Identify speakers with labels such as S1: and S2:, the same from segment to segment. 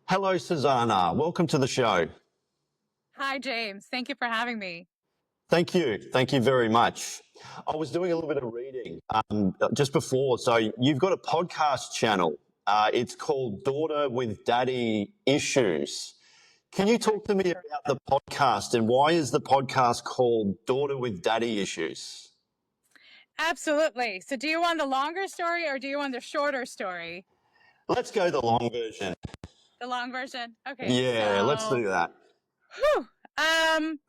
S1: Hello, Sarzana. Welcome to the show.
S2: Hi, James. Thank you for having me.
S1: Thank you. Thank you very much. I was doing a little bit of reading just before. So you've got a podcast channel. It's called Daughter with Daddy Issues. Can you talk to me about the podcast and why is the podcast called Daughter with Daddy Issues?
S2: Absolutely. So, do you want the longer story or do you want the shorter story?
S1: Let's go the long version.
S2: The long version? Okay.
S1: Yeah, let's do that.
S2: Whew, um,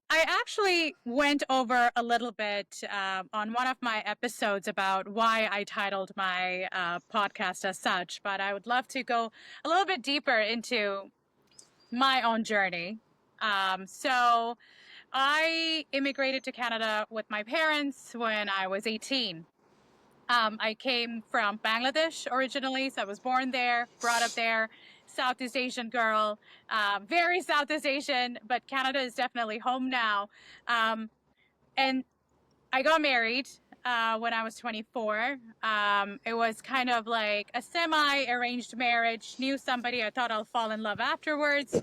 S2: I actually went over a little bit on one of my episodes about why I titled my podcast as such, but I would love to go a little bit deeper into my own journey. So, I immigrated to Canada with my parents when I was 18. I came from Bangladesh originally, so I was born there, brought up there, Southeast Asian girl, very Southeast Asian, but Canada is definitely home now. Um, and I got married when I was 24. It was kind of like a semi-arranged marriage, knew somebody, I thought I'll fall in love afterwards.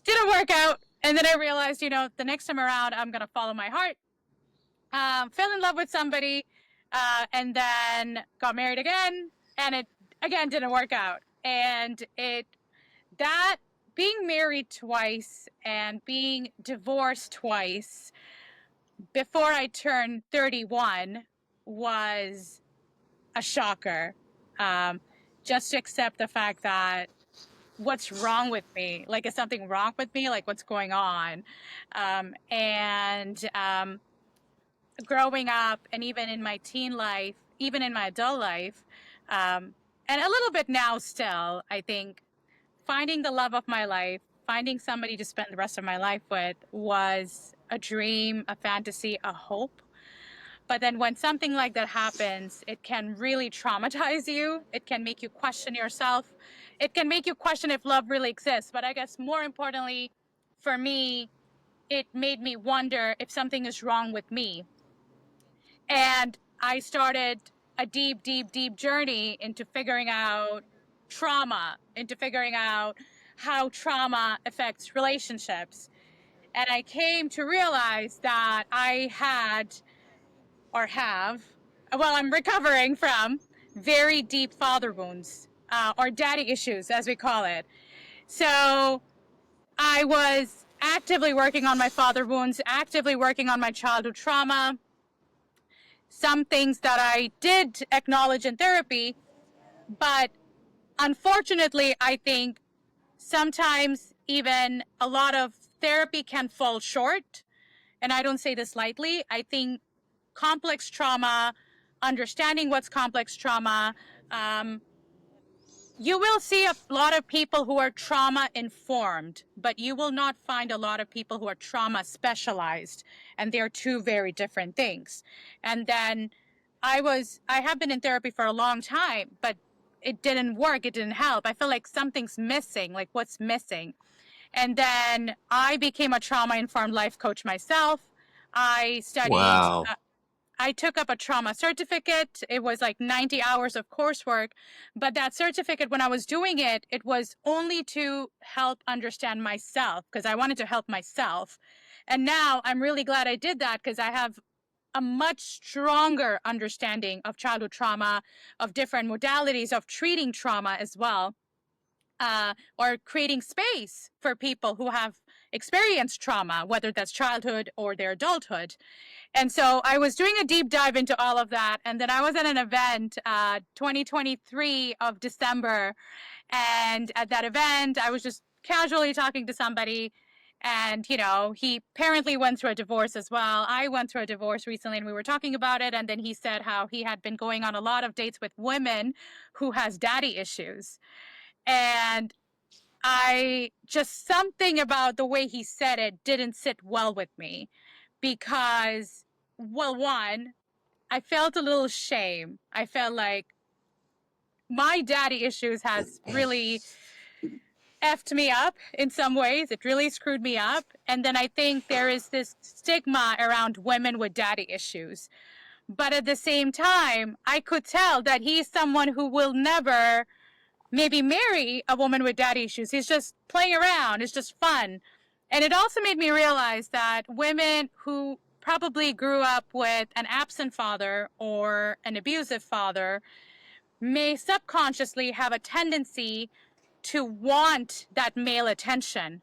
S2: Didn't work out. And then I realized, the next time around, I'm going to follow my heart. Fell in love with somebody, and then got married again, and it again didn't work out. And that being married twice and being divorced twice before I turned 31 was a shocker. Just to accept the fact that what's wrong with me? Like, is something wrong with me? Like, what's going on? And growing up and even in my teen life, even in my adult life, and a little bit now still, I think finding the love of my life, finding somebody to spend the rest of my life with was a dream, a fantasy, a hope. But then when something like that happens, it can really traumatize you. It can make you question yourself. It can make you question if love really exists. But I guess more importantly, for me, it made me wonder if something is wrong with me. And I started a deep, deep, deep journey into figuring out trauma, into figuring out how trauma affects relationships. And I came to realize that I had or have, well, I'm recovering from very deep father wounds, or daddy issues, as we call it. So I was actively working on my father wounds, actively working on my childhood trauma, some things that I did acknowledge in therapy, but unfortunately, I think sometimes even a lot of therapy can fall short. And I don't say this lightly. I think complex trauma, understanding what's complex trauma, you will see a lot of people who are trauma informed, but you will not find a lot of people who are trauma specialized. And they're two very different things. And then I have been in therapy for a long time, but it didn't work. It didn't help. I feel like something's missing, like what's missing. And then I became a trauma informed life coach myself. I studied,
S1: Wow.
S2: I took up a trauma certificate. It was like 90 hours of coursework. But that certificate, when I was doing it, it was only to help understand myself because I wanted to help myself. And now I'm really glad I did that because I have a much stronger understanding of childhood trauma, of different modalities of treating trauma as well, or creating space for people who have experienced trauma, whether that's childhood or their adulthood. And so I was doing a deep dive into all of that. And then I was at an event, 2023 of December. And at that event, I was just casually talking to somebody. And, he apparently went through a divorce as well. I went through a divorce recently and we were talking about it. And then he said how he had been going on a lot of dates with women who has daddy issues. And something about the way he said it didn't sit well with me because, well, one, I felt a little shame. I felt like my daddy issues has really effed me up in some ways. It really screwed me up. And then I think there is this stigma around women with daddy issues. But at the same time, I could tell that he's someone who will never maybe marry a woman with daddy issues. He's just playing around. It's just fun. And it also made me realize that women who probably grew up with an absent father or an abusive father may subconsciously have a tendency to want that male attention.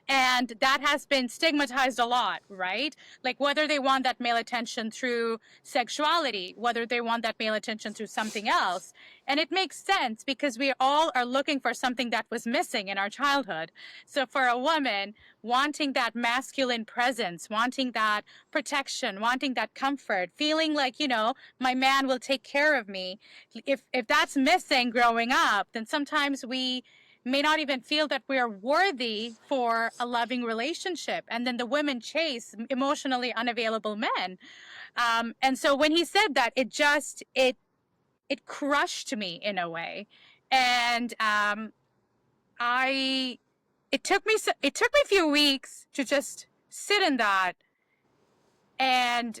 S2: And that has been stigmatized a lot, right? Like whether they want that male attention through sexuality, whether they want that male attention through something else. And it makes sense because we all are looking for something that was missing in our childhood. So for a woman, wanting that masculine presence, wanting that protection, wanting that comfort, feeling like, my man will take care of me. If that's missing growing up, then sometimes we may not even feel that we are worthy for a loving relationship. And then the women chase emotionally unavailable men. And so when he said that, it crushed me in a way. And it took me a few weeks to just sit in that. And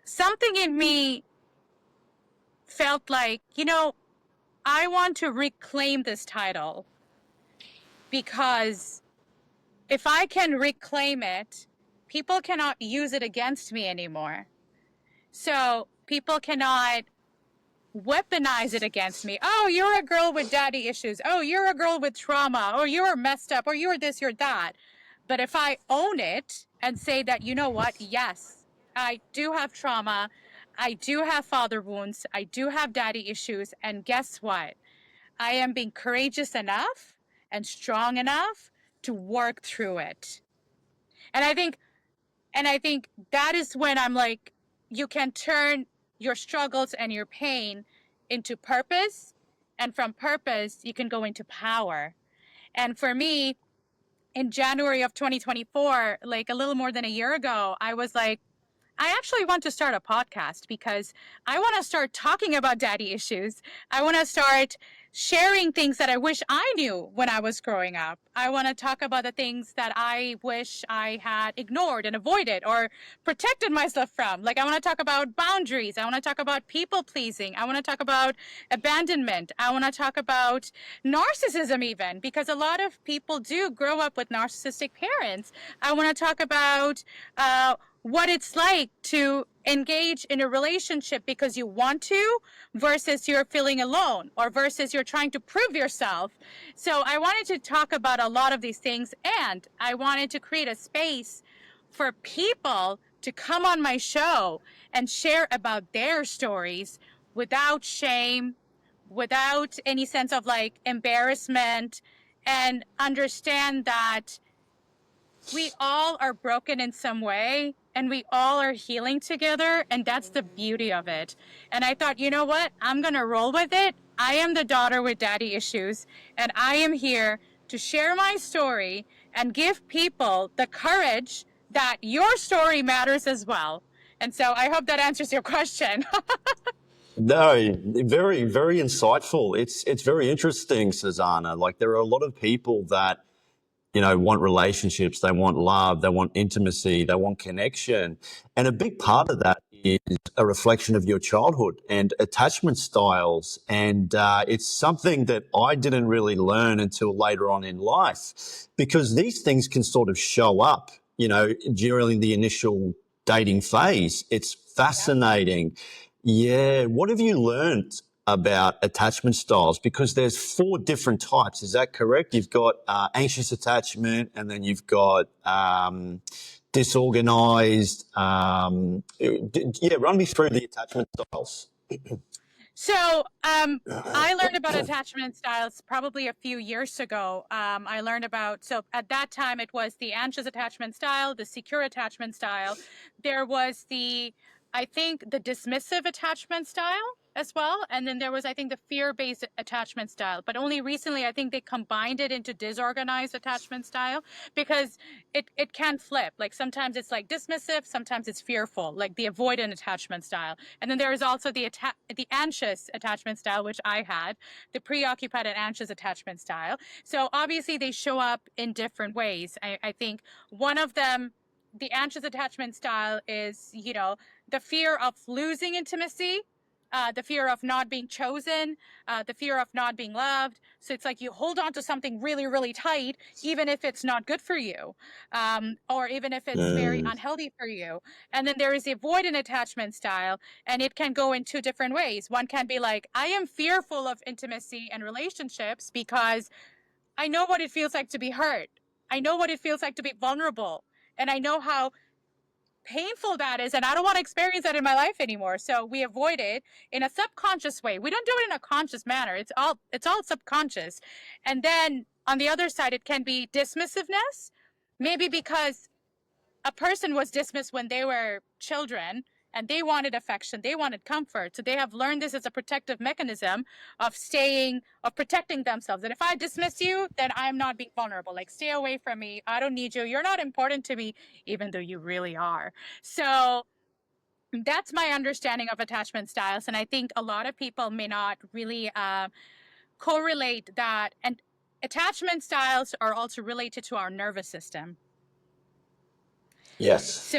S2: something in me felt like, I want to reclaim this title, because if I can reclaim it, people cannot use it against me anymore. So people cannot weaponize it against me. Oh, you're a girl with daddy issues. Oh, you're a girl with trauma. Or you're messed up. Or you're this, you're that. But if I own it and say that, you know what? Yes, I do have trauma. I do have father wounds. I do have daddy issues. And guess what? I am being courageous enough and strong enough to work through it. And I think that is when I'm like, you can turn your struggles and your pain into purpose. And from purpose, you can go into power. And for me, in January of 2024, like a little more than a year ago, I was like, I actually want to start a podcast because I want to start talking about daddy issues. I want to start sharing things that I wish I knew when I was growing up. I want to talk about the things that I wish I had ignored and avoided or protected myself from. Like I want to talk about boundaries. I want to talk about people pleasing. I want to talk about abandonment. I want to talk about narcissism even, because a lot of people do grow up with narcissistic parents. I want to talk about what it's like to engage in a relationship because you want to versus you're feeling alone or versus you're trying to prove yourself. So I wanted to talk about a lot of these things, and I wanted to create a space for people to come on my show and share about their stories without shame, without any sense of like embarrassment, and understand that we all are broken in some way and we all are healing together, and that's the beauty of it. And I thought, you know what? I'm going to roll with it. I am the daughter with daddy issues, and I am here to share my story and give people the courage that your story matters as well. And so I hope that answers your question.
S1: No, very, very insightful. It's very interesting, Sarzana. Like there are a lot of people that want relationships, they want love, they want intimacy, they want connection. And a big part of that is a reflection of your childhood and attachment styles. And it's something that I didn't really learn until later on in life, because these things can sort of show up, during the initial dating phase. It's fascinating. Yeah. What have you learned about attachment styles? Because there's 4 different types. Is that correct? You've got anxious attachment, and then you've got disorganized. Run me through the attachment styles.
S2: So I learned about attachment styles probably a few years ago. I learned about, so at that time it was the anxious attachment style, the secure attachment style. There was I think the dismissive attachment style as well. And then there was, I think, the fear-based attachment style. But only recently, I think they combined it into disorganized attachment style, because it can flip. Like sometimes it's like dismissive, sometimes it's fearful, like the avoidant attachment style. And then there is also the anxious attachment style, which I had, the preoccupied and anxious attachment style. So obviously they show up in different ways. I think one of them, the anxious attachment style, is, the fear of losing intimacy the fear of not being chosen, the fear of not being loved. So it's like you hold on to something really, really tight, even if it's not good for you, or even if it's very
S1: Mm.
S2: unhealthy for you. And then there is the avoidant attachment style, and it can go in two different ways. One can be like, I am fearful of intimacy and relationships because I know what it feels like to be hurt. I know what it feels like to be vulnerable. And I know how painful that is, and I don't want to experience that in my life anymore. So we avoid it in a subconscious way. We don't do it in a conscious manner. It's all subconscious. And then on the other side, it can be dismissiveness, maybe because a person was dismissed when they were children and they wanted affection, they wanted comfort. So they have learned this as a protective mechanism of protecting themselves. And if I dismiss you, then I'm not being vulnerable. Like, stay away from me. I don't need you. You're not important to me, even though you really are. So that's my understanding of attachment styles. And I think a lot of people may not really correlate that. And attachment styles are also related to our nervous system.
S1: Yes.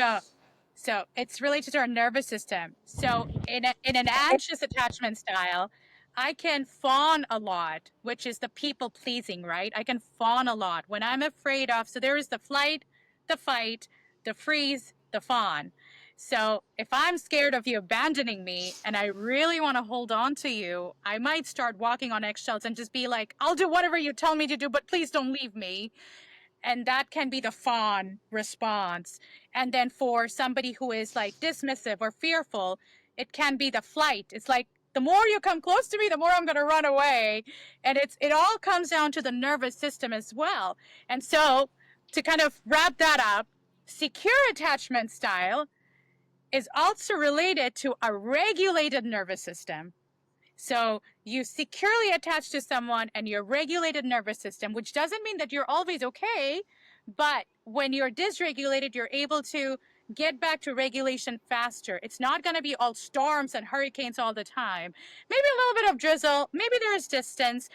S2: So it's related to our nervous system. So in an anxious attachment style, I can fawn a lot, which is the people pleasing, right? I can fawn a lot when I'm afraid of. So there is the flight, the fight, the freeze, the fawn. So if I'm scared of you abandoning me and I really want to hold on to you, I might start walking on eggshells and just be like, I'll do whatever you tell me to do, but please don't leave me. And that can be the fawn response. And then for somebody who is like dismissive or fearful, it can be the flight. It's like, the more you come close to me, the more I'm going to run away. And it all comes down to the nervous system as well. And so to kind of wrap that up, secure attachment style is also related to a regulated nervous system. So you securely attach to someone and your regulated nervous system, which doesn't mean that you're always okay, but when you're dysregulated, you're able to get back to regulation faster. It's not going to be all storms and hurricanes all the time. Maybe a little bit of drizzle, maybe there's distance.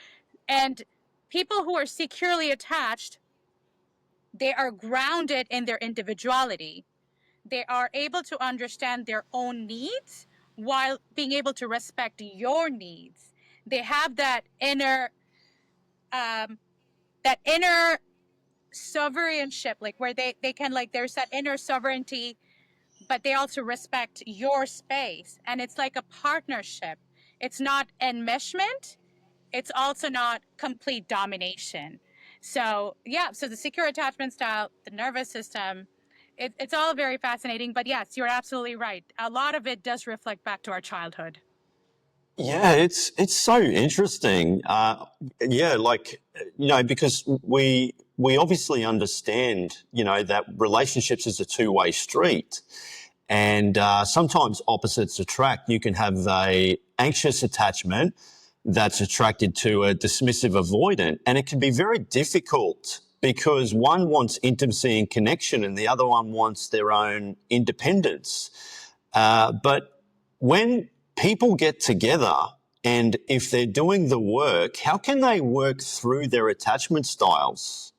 S2: And people who are securely attached, they are grounded in their individuality. They are able to understand their own needs while being able to respect your needs. They have that inner sovereignship, like where they can, like, there's that inner sovereignty, but they also respect your space. And it's like a partnership. It's not enmeshment. It's also not complete domination. So yeah, so the secure attachment style, the nervous system, it's all very fascinating. But yes, you're absolutely right. A lot of it does reflect back to our childhood.
S1: Yeah, it's so interesting. Yeah, like, because we obviously understand, that relationships is a two-way street, and sometimes opposites attract. You can have a anxious attachment that's attracted to a dismissive avoidant, and it can be very difficult because one wants intimacy and connection, and the other one wants their own independence. But when people get together and if they're doing the work, how can they work through their attachment styles?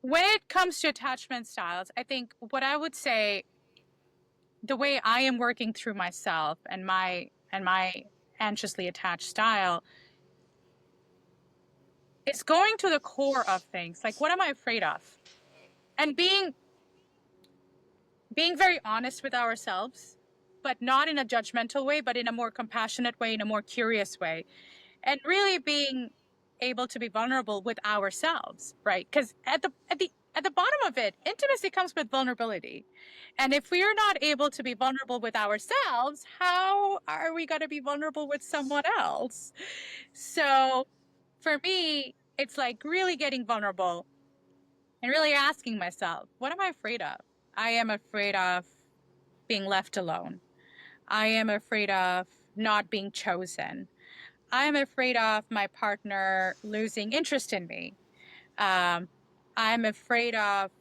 S2: When it comes to attachment styles, I think what I would say, the way I am working through myself and my anxiously attached style, is going to the core of things. Like, what am I afraid of? And being very honest with ourselves, but not in a judgmental way, but in a more compassionate way, in a more curious way, and really being able to be vulnerable with ourselves, right? Because at the bottom of it, intimacy comes with vulnerability. And if we are not able to be vulnerable with ourselves, how are we going to be vulnerable with someone else? So for me, it's like really getting vulnerable and really asking myself, what am I afraid of? I am afraid of being left alone. I am afraid of not being chosen. I am afraid of my partner losing interest in me. I'm afraid of,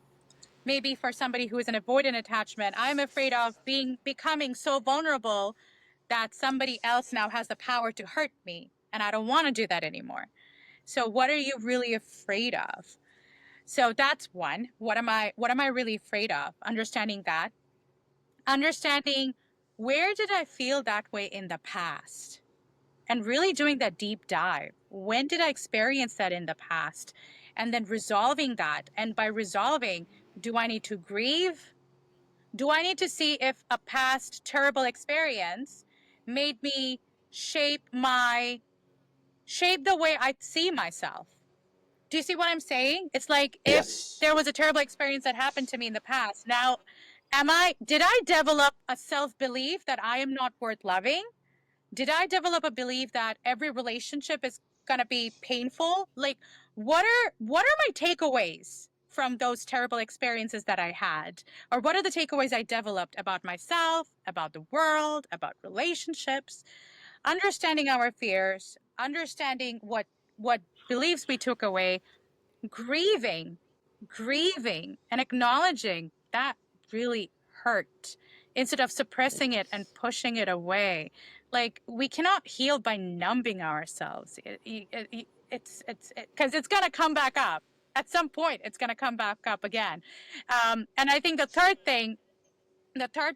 S2: maybe for somebody who is an avoidant attachment, I'm afraid of becoming so vulnerable that somebody else now has the power to hurt me. And I don't want to do that anymore. So what are you really afraid of? So that's one. What am I really afraid of? Understanding that. Understanding, where did I feel that way in the past? And really doing that deep dive. When did I experience that in the past? And then resolving that. And by resolving, do I need to grieve? Do I need to see if a past terrible experience made me shape the way I see myself? Do you see what I'm saying? It's like, if
S1: Yes.
S2: there was a terrible experience that happened to me in the past, now did I develop a self-belief that I am not worth loving? Did I develop a belief that every relationship is going to be painful? Like, what are my takeaways from those terrible experiences that I had? Or what are the takeaways I developed about myself, about the world, about relationships? Understanding our fears, understanding what beliefs we took away, grieving, grieving and acknowledging that really hurt, instead of suppressing it and pushing it away. Like, we cannot heal by numbing ourselves. It's because it's going to come back up at some point. It's going to come back up again. And I think the third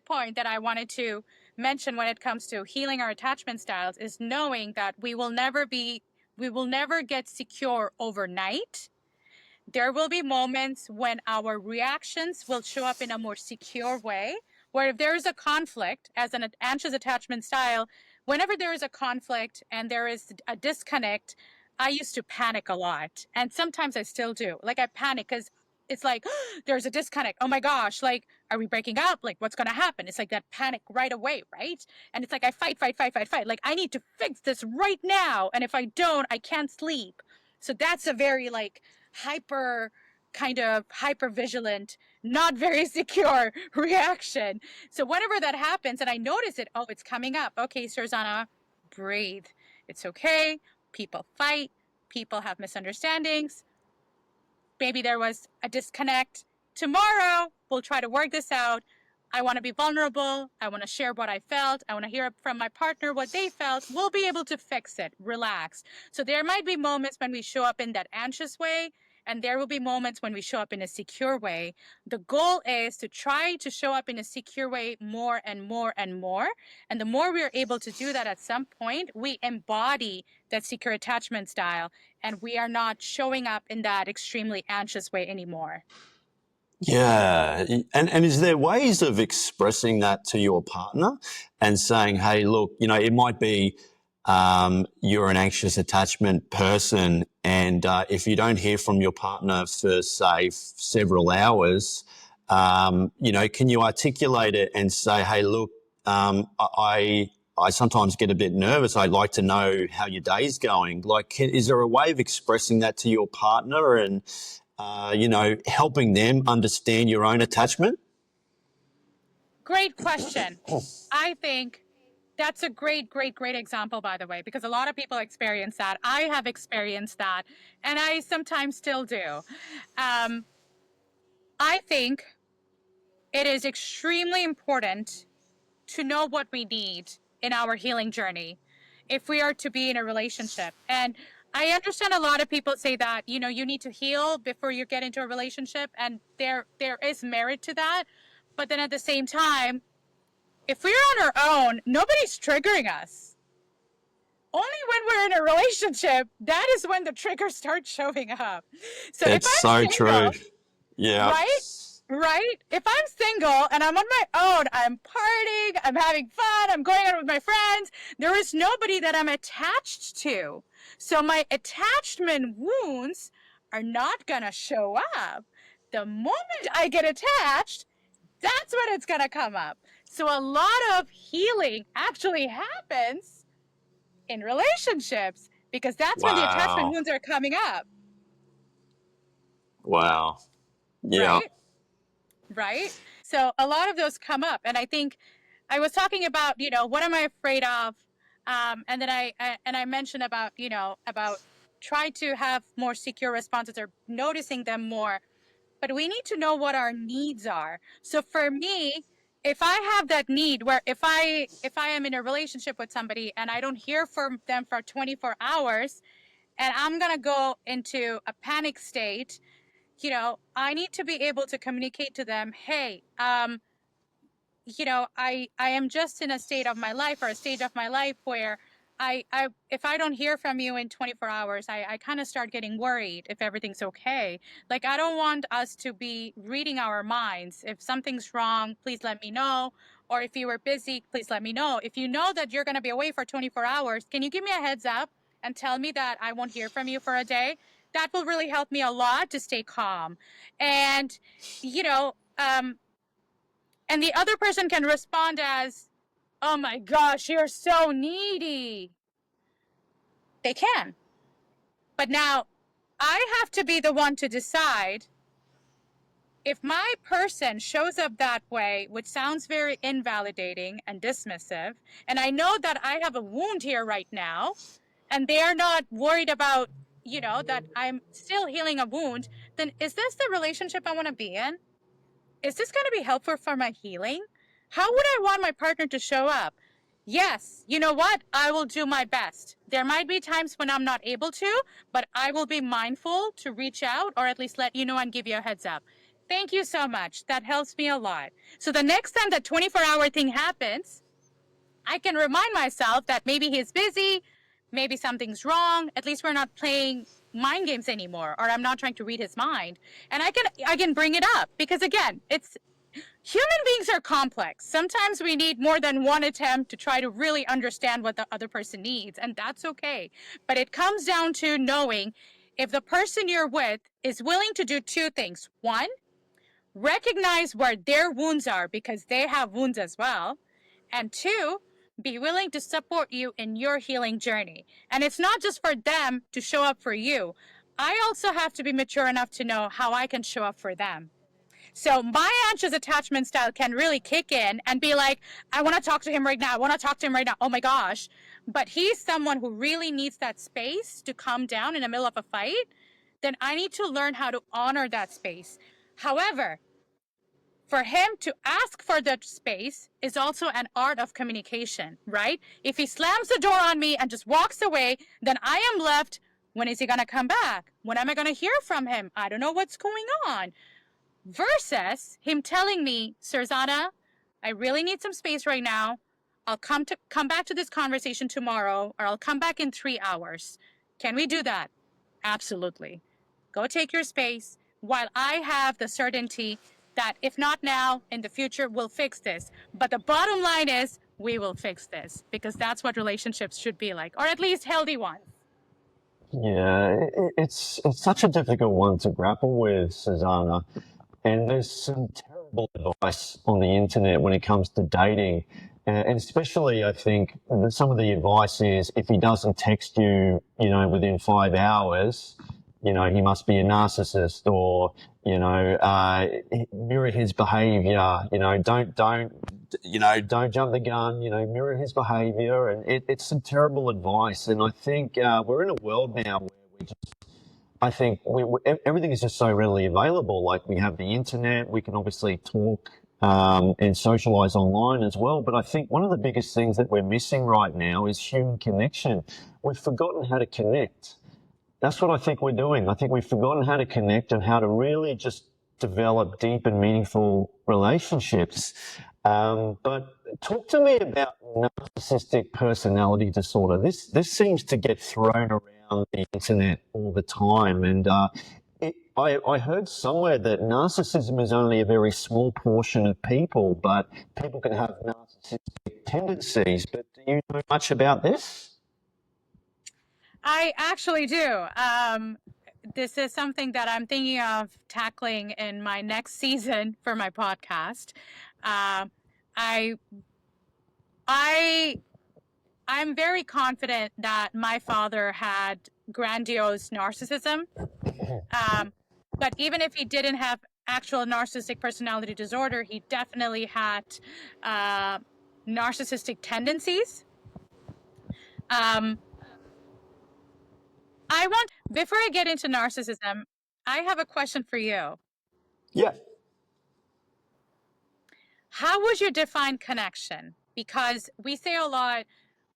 S2: point that I wanted to mention when it comes to healing our attachment styles is knowing that we will never get secure overnight. There will be moments when our reactions will show up in a more secure way, where if there is a conflict, as an anxious attachment style, whenever there is a conflict and there is a disconnect, I used to panic a lot. And sometimes I still do. Like, I panic because it's like, there's a disconnect. Oh my gosh, like, are we breaking up? Like, what's going to happen? It's like that panic right away, right? And it's like, I fight. Like, I need to fix this right now. And if I don't, I can't sleep. So that's a very, like, hyper vigilant, not very secure reaction. So whenever that happens and I notice it, oh, it's coming up. Okay, Sarzana, breathe. It's okay. People fight. People have misunderstandings. Maybe there was a disconnect. Tomorrow, we'll try to work this out. I want to be vulnerable. I want to share what I felt. I want to hear from my partner what they felt. We'll be able to fix it. Relax. So there might be moments when we show up in that anxious way, and there will be moments when we show up in a secure way. The goal is to try to show up in a secure way more and more and more. And the more we are able to do that, at some point, we embody that secure attachment style, and we are not showing up in that extremely anxious way anymore.
S1: Yeah. And is there ways of expressing that to your partner and saying, hey, look, it might be you're an anxious attachment person, and if you don't hear from your partner for, say, several hours, can you articulate it and say, hey, look, I sometimes get a bit nervous. I'd like to know how your day's going. Like, is there a way of expressing that to your partner and helping them understand your own attachment?
S2: Great question. I think that's a great example, by the way, because a lot of people experience that. I have experienced that, and I sometimes still do. I think it is extremely important to know what we need in our healing journey if we are to be in a relationship. And I understand a lot of people say that, you need to heal before you get into a relationship, and there is merit to that. But then at the same time, if we're on our own, nobody's triggering us. Only when we're in a relationship, that is when the triggers start showing up. So if
S1: It's so
S2: I'm
S1: true.
S2: single,
S1: Yeah.
S2: right? Right? If I'm single and I'm on my own, I'm partying, I'm having fun, I'm going out with my friends, there is nobody that I'm attached to. So my attachment wounds are not going to show up. The moment I get attached, that's when it's going to come up. So a lot of healing actually happens in relationships, because that's when the attachment
S1: Wow.
S2: wounds are coming up.
S1: Wow. Yeah.
S2: Right? Right? So a lot of those come up. And I think I was talking about, what am I afraid of? And then I mentioned about, about try to have more secure responses or noticing them more. But we need to know what our needs are. So for me, if I have that need where if I am in a relationship with somebody and I don't hear from them for 24 hours, and I'm going to go into a panic state, I need to be able to communicate to them, hey, I am just in a state of my life or a stage of my life where if I don't hear from you in 24 hours, I kind of start getting worried if everything's okay. Like, I don't want us to be reading our minds. If something's wrong, please let me know. Or if you were busy, please let me know. If you know that you're going to be away for 24 hours, can you give me a heads up and tell me that I won't hear from you for a day? That will really help me a lot to stay calm. And, you know, and the other person can respond as, oh my gosh, you're so needy. They can. But now I have to be the one to decide if my person shows up that way, which sounds very invalidating and dismissive, and I know that I have a wound here right now, and they're not worried about, that I'm still healing a wound, then is this the relationship I want to be in? Is this going to be helpful for my healing? How would I want my partner to show up? Yes, you know what? I will do my best. There might be times when I'm not able to, but I will be mindful to reach out or at least let you know and give you a heads up. Thank you so much. That helps me a lot. So the next time that 24-hour thing happens, I can remind myself that maybe he's busy, maybe something's wrong. At least we're not playing mind games anymore, or I'm not trying to read his mind. And I can bring it up because, again, it's human beings are complex. Sometimes we need more than one attempt to try to really understand what the other person needs, and that's okay. But it comes down to knowing if the person you're with is willing to do two things. One, recognize where their wounds are because they have wounds as well. And two, be willing to support you in your healing journey. And it's not just for them to show up for you. I also have to be mature enough to know how I can show up for them. So my anxious attachment style can really kick in and be like, I want to talk to him right now. I want to talk to him right now. Oh my gosh. But he's someone who really needs that space to calm down in the middle of a fight. Then I need to learn how to honor that space. However, for him to ask for that space is also an art of communication, right? If he slams the door on me and just walks away, then I am left. When is he going to come back? When am I going to hear from him? I don't know what's going on. Versus him telling me, Sarzana, I really need some space right now. I'll come back to this conversation tomorrow, or I'll come back in 3 hours. Can we do that? Absolutely. Go take your space while I have the certainty that if not now, in the future, we'll fix this. But the bottom line is we will fix this because that's what relationships should be like, or at least healthy ones.
S1: Yeah, it's such a difficult one to grapple with, Susanna. And there's some terrible advice on the internet when it comes to dating. And especially, I think that some of the advice is if he doesn't text you, within 5 hours, he must be a narcissist, or, mirror his behavior, don't jump the gun, mirror his behavior. And it's some terrible advice. And I think we're in a world now where I think everything is just so readily available. Like, we have the internet, we can obviously talk and socialize online as well. But I think one of the biggest things that we're missing right now is human connection. We've forgotten how to connect. That's what I think we're doing. I think we've forgotten how to connect and how to really just develop deep and meaningful relationships. But talk to me about narcissistic personality disorder. This seems to get thrown around the internet all the time, and I heard somewhere that narcissism is only a very small portion of people, but people can have narcissistic tendencies. But do you know much about this?
S2: I actually do. This is something that I'm thinking of tackling in my next season for my podcast. I I'm very confident that my father had grandiose narcissism. But even if he didn't have actual narcissistic personality disorder, he definitely had narcissistic tendencies. Before I get into narcissism, I have a question for you.
S1: Yeah.
S2: How would you define connection? Because we say a lot,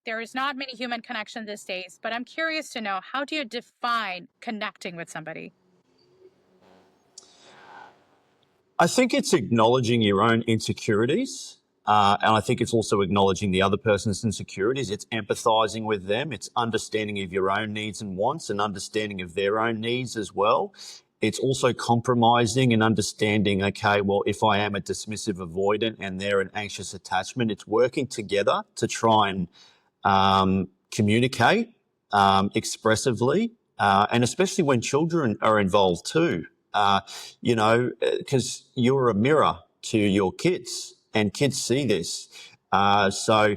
S2: there is not many human connection these days, but I'm curious to know, how do you define connecting with somebody?
S1: I think it's acknowledging your own insecurities. And I think it's also acknowledging the other person's insecurities. It's empathizing with them. It's understanding of your own needs and wants and understanding of their own needs as well. It's also compromising and understanding, okay, well, if I am a dismissive avoidant and they're an anxious attachment, it's working together to try and communicate expressively, and especially when children are involved too. Because you're a mirror to your kids and kids see this. So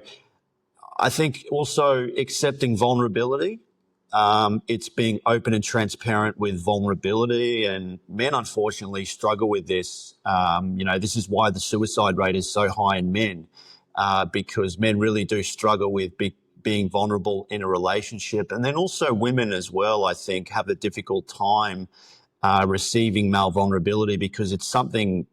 S1: I think also accepting vulnerability. It's being open and transparent with vulnerability, and men unfortunately struggle with this. This is why the suicide rate is so high in men, because men really do struggle with being vulnerable in a relationship. And then also women as well, I think, have a difficult time receiving male vulnerability because it's something,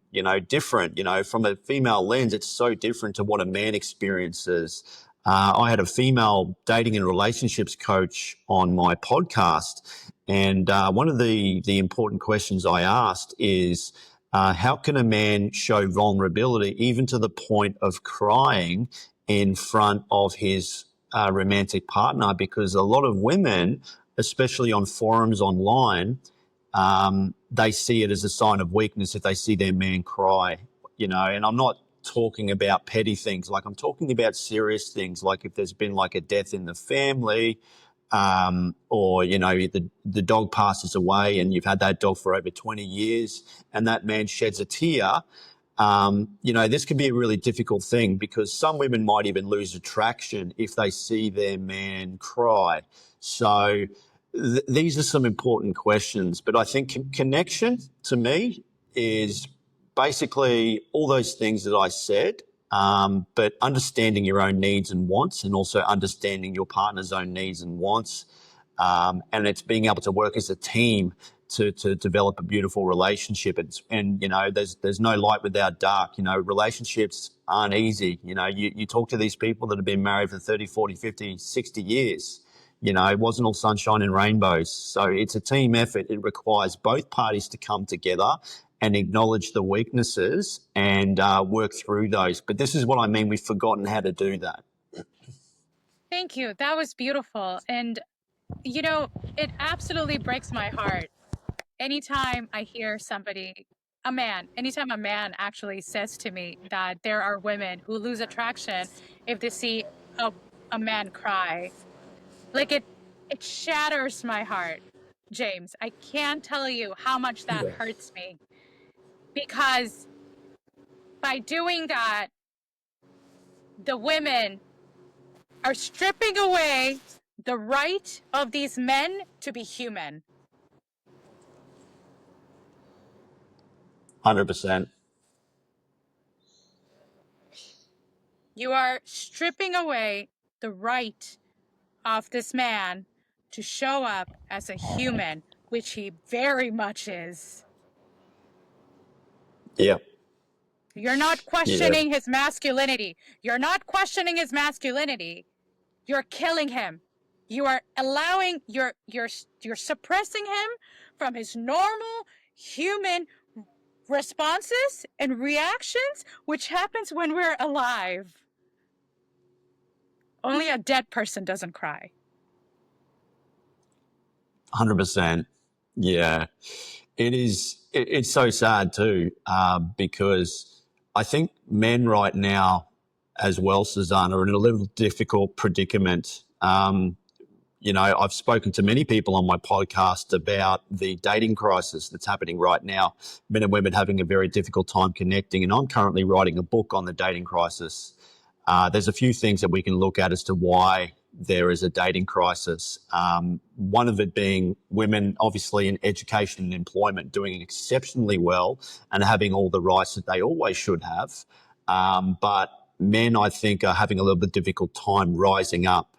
S1: different, from a female lens, it's so different to what a man experiences. I had a female dating and relationships coach on my podcast, and one of the important questions I asked is, how can a man show vulnerability even to the point of crying in front of his romantic partner? Because a lot of women, especially on forums online, they see it as a sign of weakness if they see their man cry, and I'm not talking about petty things. Like, I'm talking about serious things, like if there's been like a death in the family, or, the dog passes away and you've had that dog for over 20 years and that man sheds a tear. This can be a really difficult thing because some women might even lose attraction if they see their man cry. So these are some important questions, but I think connection to me is basically all those things that I said, but understanding your own needs and wants, and also understanding your partner's own needs and wants. And it's being able to work as a team to develop a beautiful relationship. There's no light without dark. Relationships aren't easy. You talk to these people that have been married for 30, 40, 50, 60 years. It wasn't all sunshine and rainbows. So it's a team effort. It requires both parties to come together and acknowledge the weaknesses and work through those. But this is what I mean. We've forgotten how to do that.
S2: Thank you. That was beautiful. And, it absolutely breaks my heart anytime I hear anytime a man actually says to me that there are women who lose attraction if they see a man cry. Like, it shatters my heart, James. I can't tell you how much that hurts me, because by doing that, the women are stripping away the right of these men to be human.
S1: 100%.
S2: You are stripping away the right of this man to show up as a human, which he very much is.
S1: Yeah.
S2: You're not questioning his masculinity. You're not questioning his masculinity. You're killing him. You are allowing, you're suppressing him from his normal human responses and reactions, which happens when we're alive. Only a dead person doesn't cry.
S1: 100%. Yeah. It's so sad too, because I think men right now as well, Sarzana, are in a little difficult predicament. I've spoken to many people on my podcast about the dating crisis that's happening right now. Men and women having a very difficult time connecting, and I'm currently writing a book on the dating crisis. There's a few things that we can look at as to why there is a dating crisis. One of it being women, obviously, in education and employment, doing exceptionally well and having all the rights that they always should have. But men, I think, are having a little bit difficult time rising up.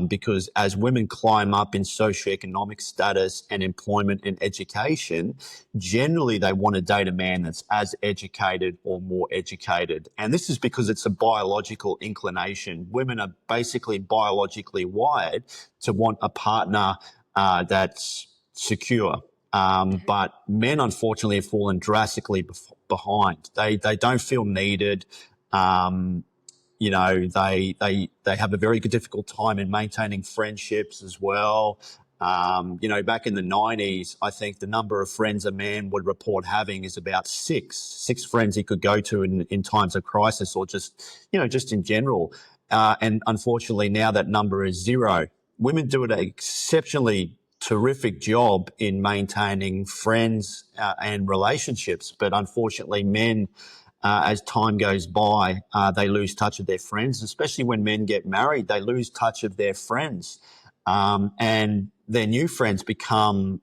S1: Because as women climb up in socioeconomic status and employment and education, generally they want to date a man that's as educated or more educated. And this is because it's a biological inclination. Women are basically biologically wired to want a partner that's secure. But men, unfortunately, have fallen drastically behind. They don't feel needed. You know, they have a very difficult time in maintaining friendships as well. You know, back in the 90s, I think the number of friends a man would report having is about six friends he could go to in times of crisis, or just, you know, just in general. And unfortunately, now that number is zero. Women do an exceptionally terrific job in maintaining friends and relationships, but unfortunately, men, as time goes by, they lose touch of their friends, especially when men get married. They lose touch of their friends, and their new friends become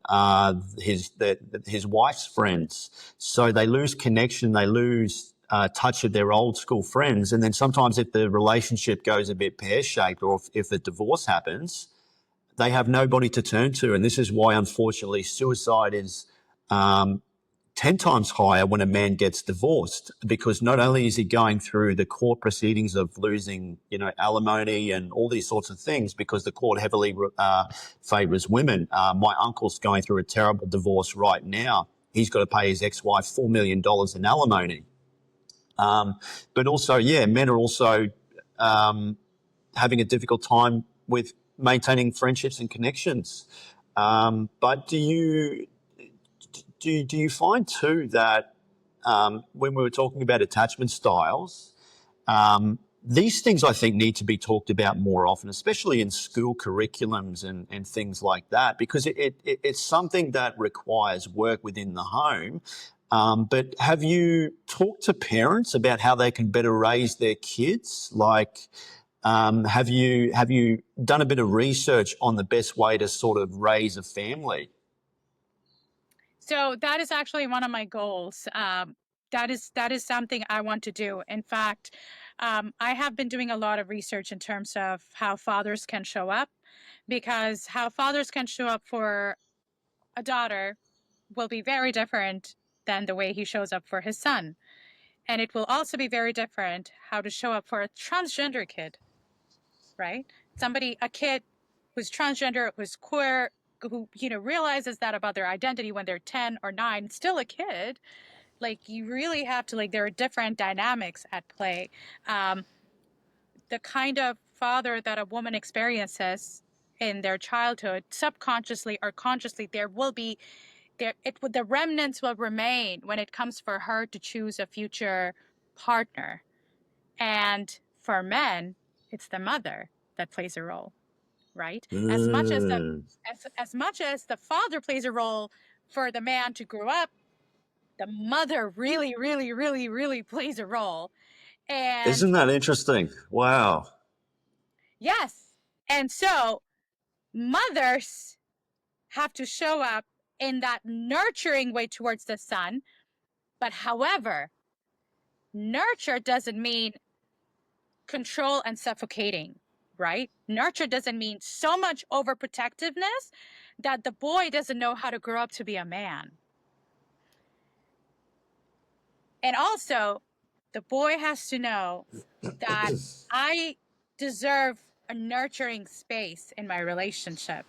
S1: his wife's friends. So they lose connection. They lose touch of their old school friends. And then sometimes, if the relationship goes a bit pear shaped, or if a divorce happens, they have nobody to turn to. And this is why, unfortunately, suicide is 10 times higher when a man gets divorced, because not only is he going through the court proceedings of losing, you know, alimony and all these sorts of things, because the court heavily favours women. My uncle's going through a terrible divorce right now. He's got to pay his ex-wife $4 million in alimony. But also, yeah, men are also having a difficult time with maintaining friendships and connections. But do you find too that when we were talking about attachment styles, these things I think need to be talked about more often, especially in school curriculums and things like that, because it's something that requires work within the home. But have you talked to parents about how they can better raise their kids? Like, have you done a bit of research on the best way to sort of raise a family?
S2: So that is actually one of my goals. That is something I want to do. In fact, I have been doing a lot of research in terms of how fathers can show up, because how fathers can show up for a daughter will be very different than the way he shows up for his son. And it will also be very different how to show up for a transgender kid, right? A kid who's transgender, who's queer, who, you know, realizes that about their identity when they're 10 or 9, still a kid. Like, you really have to, like, there are different dynamics at play. The kind of father that a woman experiences in their childhood, subconsciously or consciously, the remnants will remain when it comes for her to choose a future partner. And for men, it's the mother that plays a role, right? As much as the father plays a role for the man to grow up, the mother really, really, really, really plays a role. And
S1: Isn't that interesting? Wow.
S2: yes, and so mothers have to show up in that nurturing way towards the son. But however, nurture doesn't mean control and suffocating, right? Nurture doesn't mean so much overprotectiveness that the boy doesn't know how to grow up to be a man. And also, the boy has to know that I deserve a nurturing space in my relationship.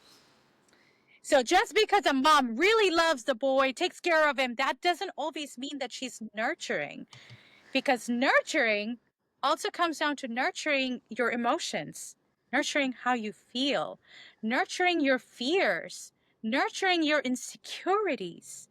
S2: So just because a mom really loves the boy, takes care of him, that doesn't always mean that she's nurturing. Because nurturing also comes down to nurturing your emotions, nurturing how you feel, nurturing your fears, nurturing your insecurities.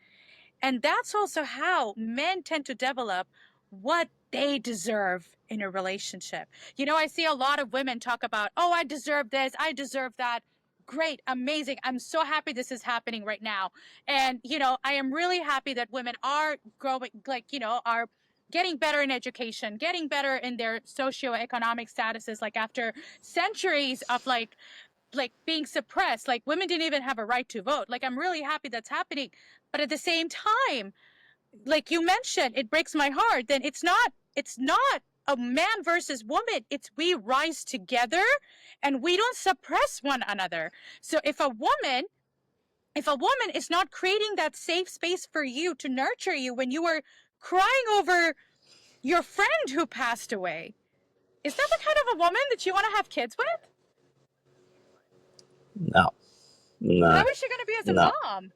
S2: And that's also how men tend to develop what they deserve in a relationship. You know, I see a lot of women talk about, oh, I deserve this, I deserve that. Great, amazing. I'm so happy this is happening right now. And, you know, I am really happy that women are growing, like, you know, are getting better in education, getting better in their socioeconomic statuses, like after centuries of like being suppressed, like women didn't even have a right to vote. Like, I'm really happy that's happening. But at the same time, like you mentioned, it breaks my heart. Then it's not a man versus woman. It's we rise together and we don't suppress one another. So if a woman is not creating that safe space for you to nurture you when you are crying over your friend who passed away, is that the kind of a woman that you want to have kids with?
S1: No, no,
S2: How is she going to be as a
S1: no.
S2: mom?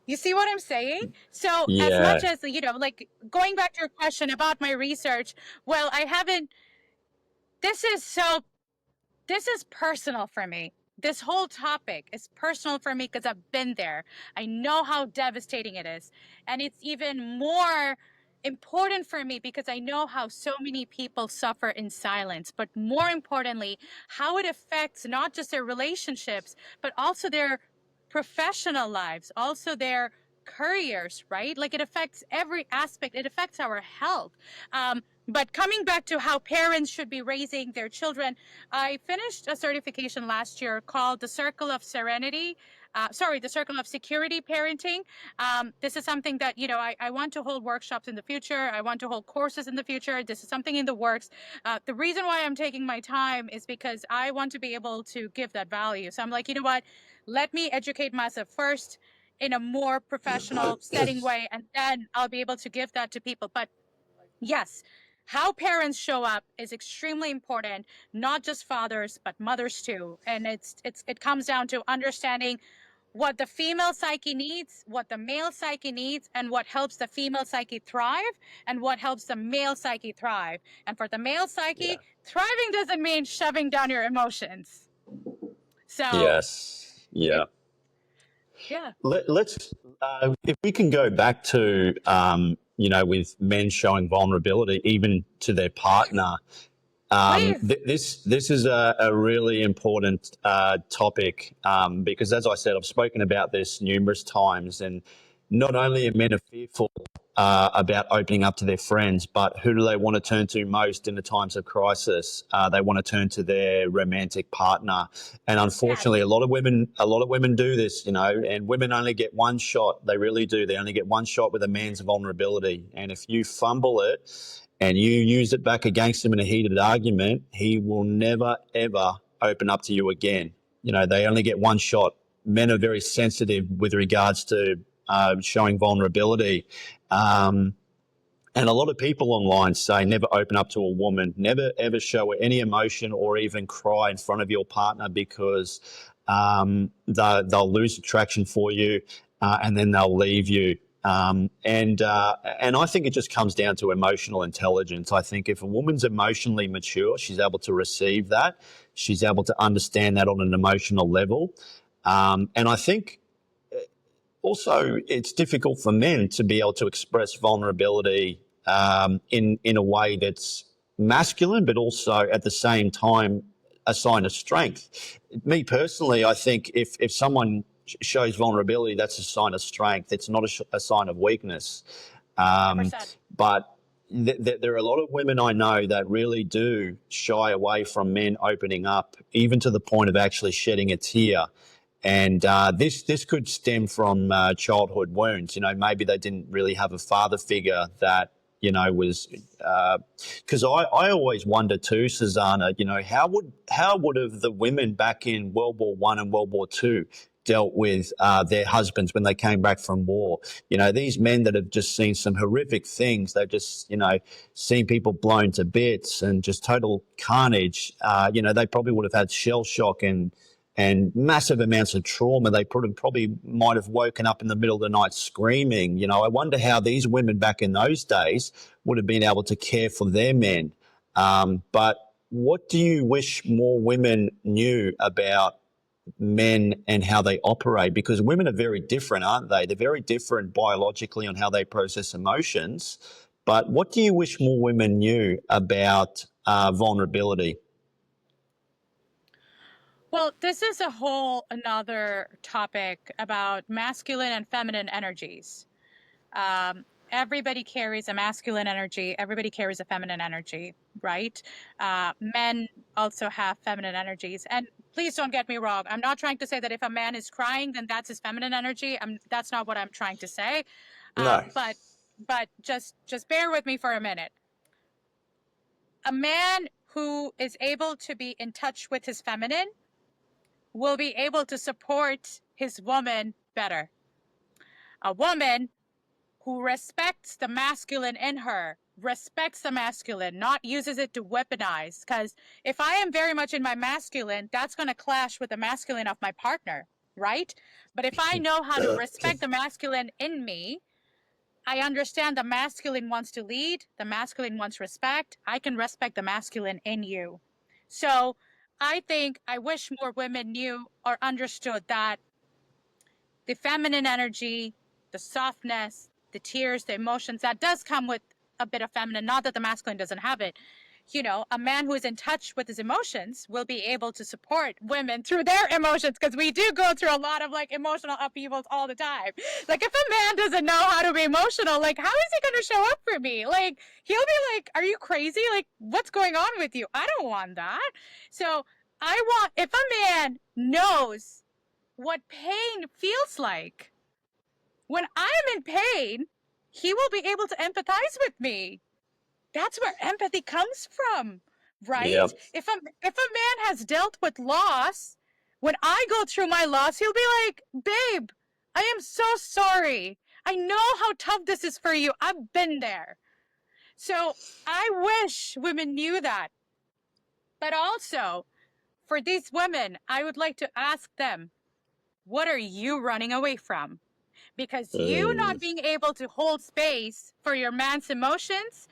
S2: You see what I'm saying? So as much
S1: Yeah.
S2: as, like going back to your question about my research, well, I haven't, this is so, this is personal for me. This whole topic is personal for me because I've been there. I know how devastating it is. And it's even more important for me because I know how so many people suffer in silence, but more importantly, how it affects not just their relationships, but also their professional lives, also their careers, right? Like it affects every aspect, it affects our health. But coming back to how parents should be raising their children, I finished a certification last year called the Circle of Serenity. The Circle of Security Parenting. This is something that, I want to hold workshops in the future. I want to hold courses in the future. This is something in the works. The reason why I'm taking my time is because I want to be able to give that value. So I'm like, you know what? Let me educate myself first in a more professional setting way, and then I'll be able to give that to people. But yes, how parents show up is extremely important, not just fathers, but mothers too. And it comes down to understanding what the female psyche needs, what the male psyche needs, and what helps the female psyche thrive, and what helps the male psyche thrive. And for the male
S1: Yeah.
S2: psyche, thriving doesn't mean shoving down your emotions. So
S1: Yes.
S2: it,
S1: Yeah.
S2: yeah,
S1: Let's, if we can go back to, with men showing vulnerability, even to their partner.
S2: please.
S1: This is a really important topic because, as I said, I've spoken about this numerous times, and not only are men fearful about opening up to their friends, but who do they want to turn to most in the times of crisis? They want to turn to their romantic partner, and unfortunately,
S2: Yes.
S1: a lot of women do this, and women only get one shot. They really do. They only get one shot with a man's vulnerability, and if you fumble it and you use it back against him in a heated argument, he will never, ever open up to you again. They only get one shot. Men are very sensitive with regards to showing vulnerability. Um, and a lot of people online say never open up to a woman, never ever show any emotion or even cry in front of your partner because they'll lose attraction for you and then they'll leave you. And I think it just comes down to emotional intelligence. I think if a woman's emotionally mature, she's able to receive that. She's able to understand that on an emotional level. And I think also it's difficult for men to be able to express vulnerability in a way that's masculine, but also at the same time a sign of strength. Me personally, I think if someone shows vulnerability, that's a sign of strength. It's not a sign of weakness. Um,
S2: 100%.
S1: but there are a lot of women I know that really do shy away from men opening up, even to the point of actually shedding a tear. And this could stem from childhood wounds. Maybe they didn't really have a father figure that was because I always wonder too, Sarzana. How would have the women back in World War I and World War II dealt with their husbands when they came back from war? These men that have just seen some horrific things. They've just seen people blown to bits and just total carnage. They probably would have had shell shock and massive amounts of trauma. They probably might have woken up in the middle of the night screaming. I wonder how these women back in those days would have been able to care for their men. But what do you wish more women knew about men and how they operate? Because women are very different, aren't they? They're very different biologically on how they process emotions. But what do you wish more women knew about vulnerability?
S2: Well, this is a whole another topic about masculine and feminine energies. Everybody carries a masculine energy. Everybody carries a feminine energy, right? Men also have feminine energies. And please don't get me wrong. I'm not trying to say that if a man is crying, then that's his feminine energy. That's not what I'm trying to say.
S1: No.
S2: But just bear with me for a minute. A man who is able to be in touch with his feminine will be able to support his woman better. A woman who respects the masculine in her, respects the masculine, not uses it to weaponize. Because if I am very much in my masculine, that's going to clash with the masculine of my partner, right? But if I know how to respect the masculine in me, I understand the masculine wants to lead, the masculine wants respect. I can respect the masculine in you. So I think I wish more women knew or understood that the feminine energy, the softness, the tears, the emotions, that does come with a bit of feminine, not that the masculine doesn't have it. You know, a man who is in touch with his emotions will be able to support women through their emotions, because we do go through a lot of like emotional upheavals all the time. Like if a man doesn't know how to be emotional, like how is he going to show up for me? Like he'll be like, are you crazy? Like what's going on with you? I don't want that. So I want, if a man knows what pain feels like, when I'm in pain, he will be able to empathize with me. That's where empathy comes from, right?
S1: Yeah.
S2: If a man has dealt with loss, when I go through my loss, he'll be like, babe, I am so sorry. I know how tough this is for you. I've been there. So I wish women knew that. But also, for these women, I would like to ask them, what are you running away from? Because you not being able to hold space for your man's emotions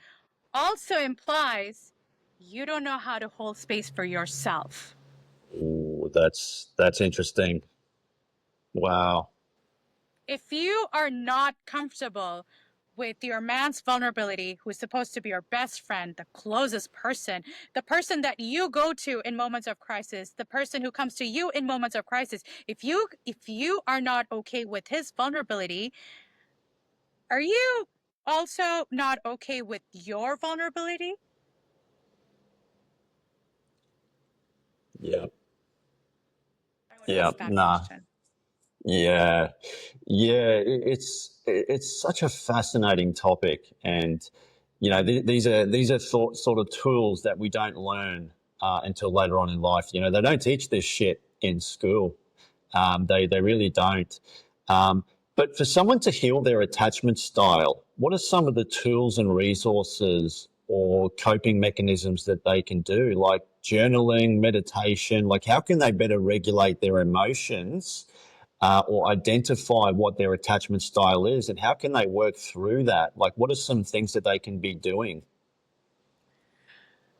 S2: also implies you don't know how to hold space for yourself.
S1: Ooh, that's interesting. Wow.
S2: If you are not comfortable with your man's vulnerability, who is supposed to be your best friend, the closest person, the person that you go to in moments of crisis, the person who comes to you in moments of crisis, if you are not okay with his vulnerability, are you also not okay with your vulnerability?
S1: Yeah.
S2: I would
S1: Yeah.
S2: ask that
S1: Nah.
S2: question.
S1: Yeah. Yeah. It's such a fascinating topic, and you know these are sort of tools that we don't learn until later on in life. You know, they don't teach this shit in school. They really don't. Um, but for someone to heal their attachment style, what are some of the tools and resources or coping mechanisms that they can do, like journaling, meditation? Like, how can they better regulate their emotions or identify what their attachment style is, and how can they work through that? Like, what are some things that they can be doing?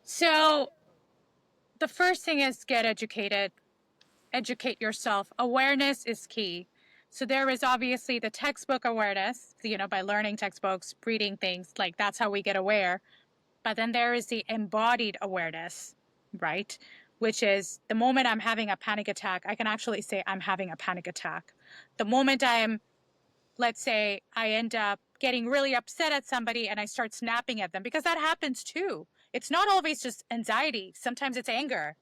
S2: So the first thing is get educated, educate yourself. Awareness is key. So there is obviously the textbook awareness, you know, by learning textbooks, reading things, like that's how we get aware. But then there is the embodied awareness, right? Which is the moment I'm having a panic attack, I can actually say I'm having a panic attack. The moment let's say I end up getting really upset at somebody and I start snapping at them, because that happens too. It's not always just anxiety. Sometimes it's anger.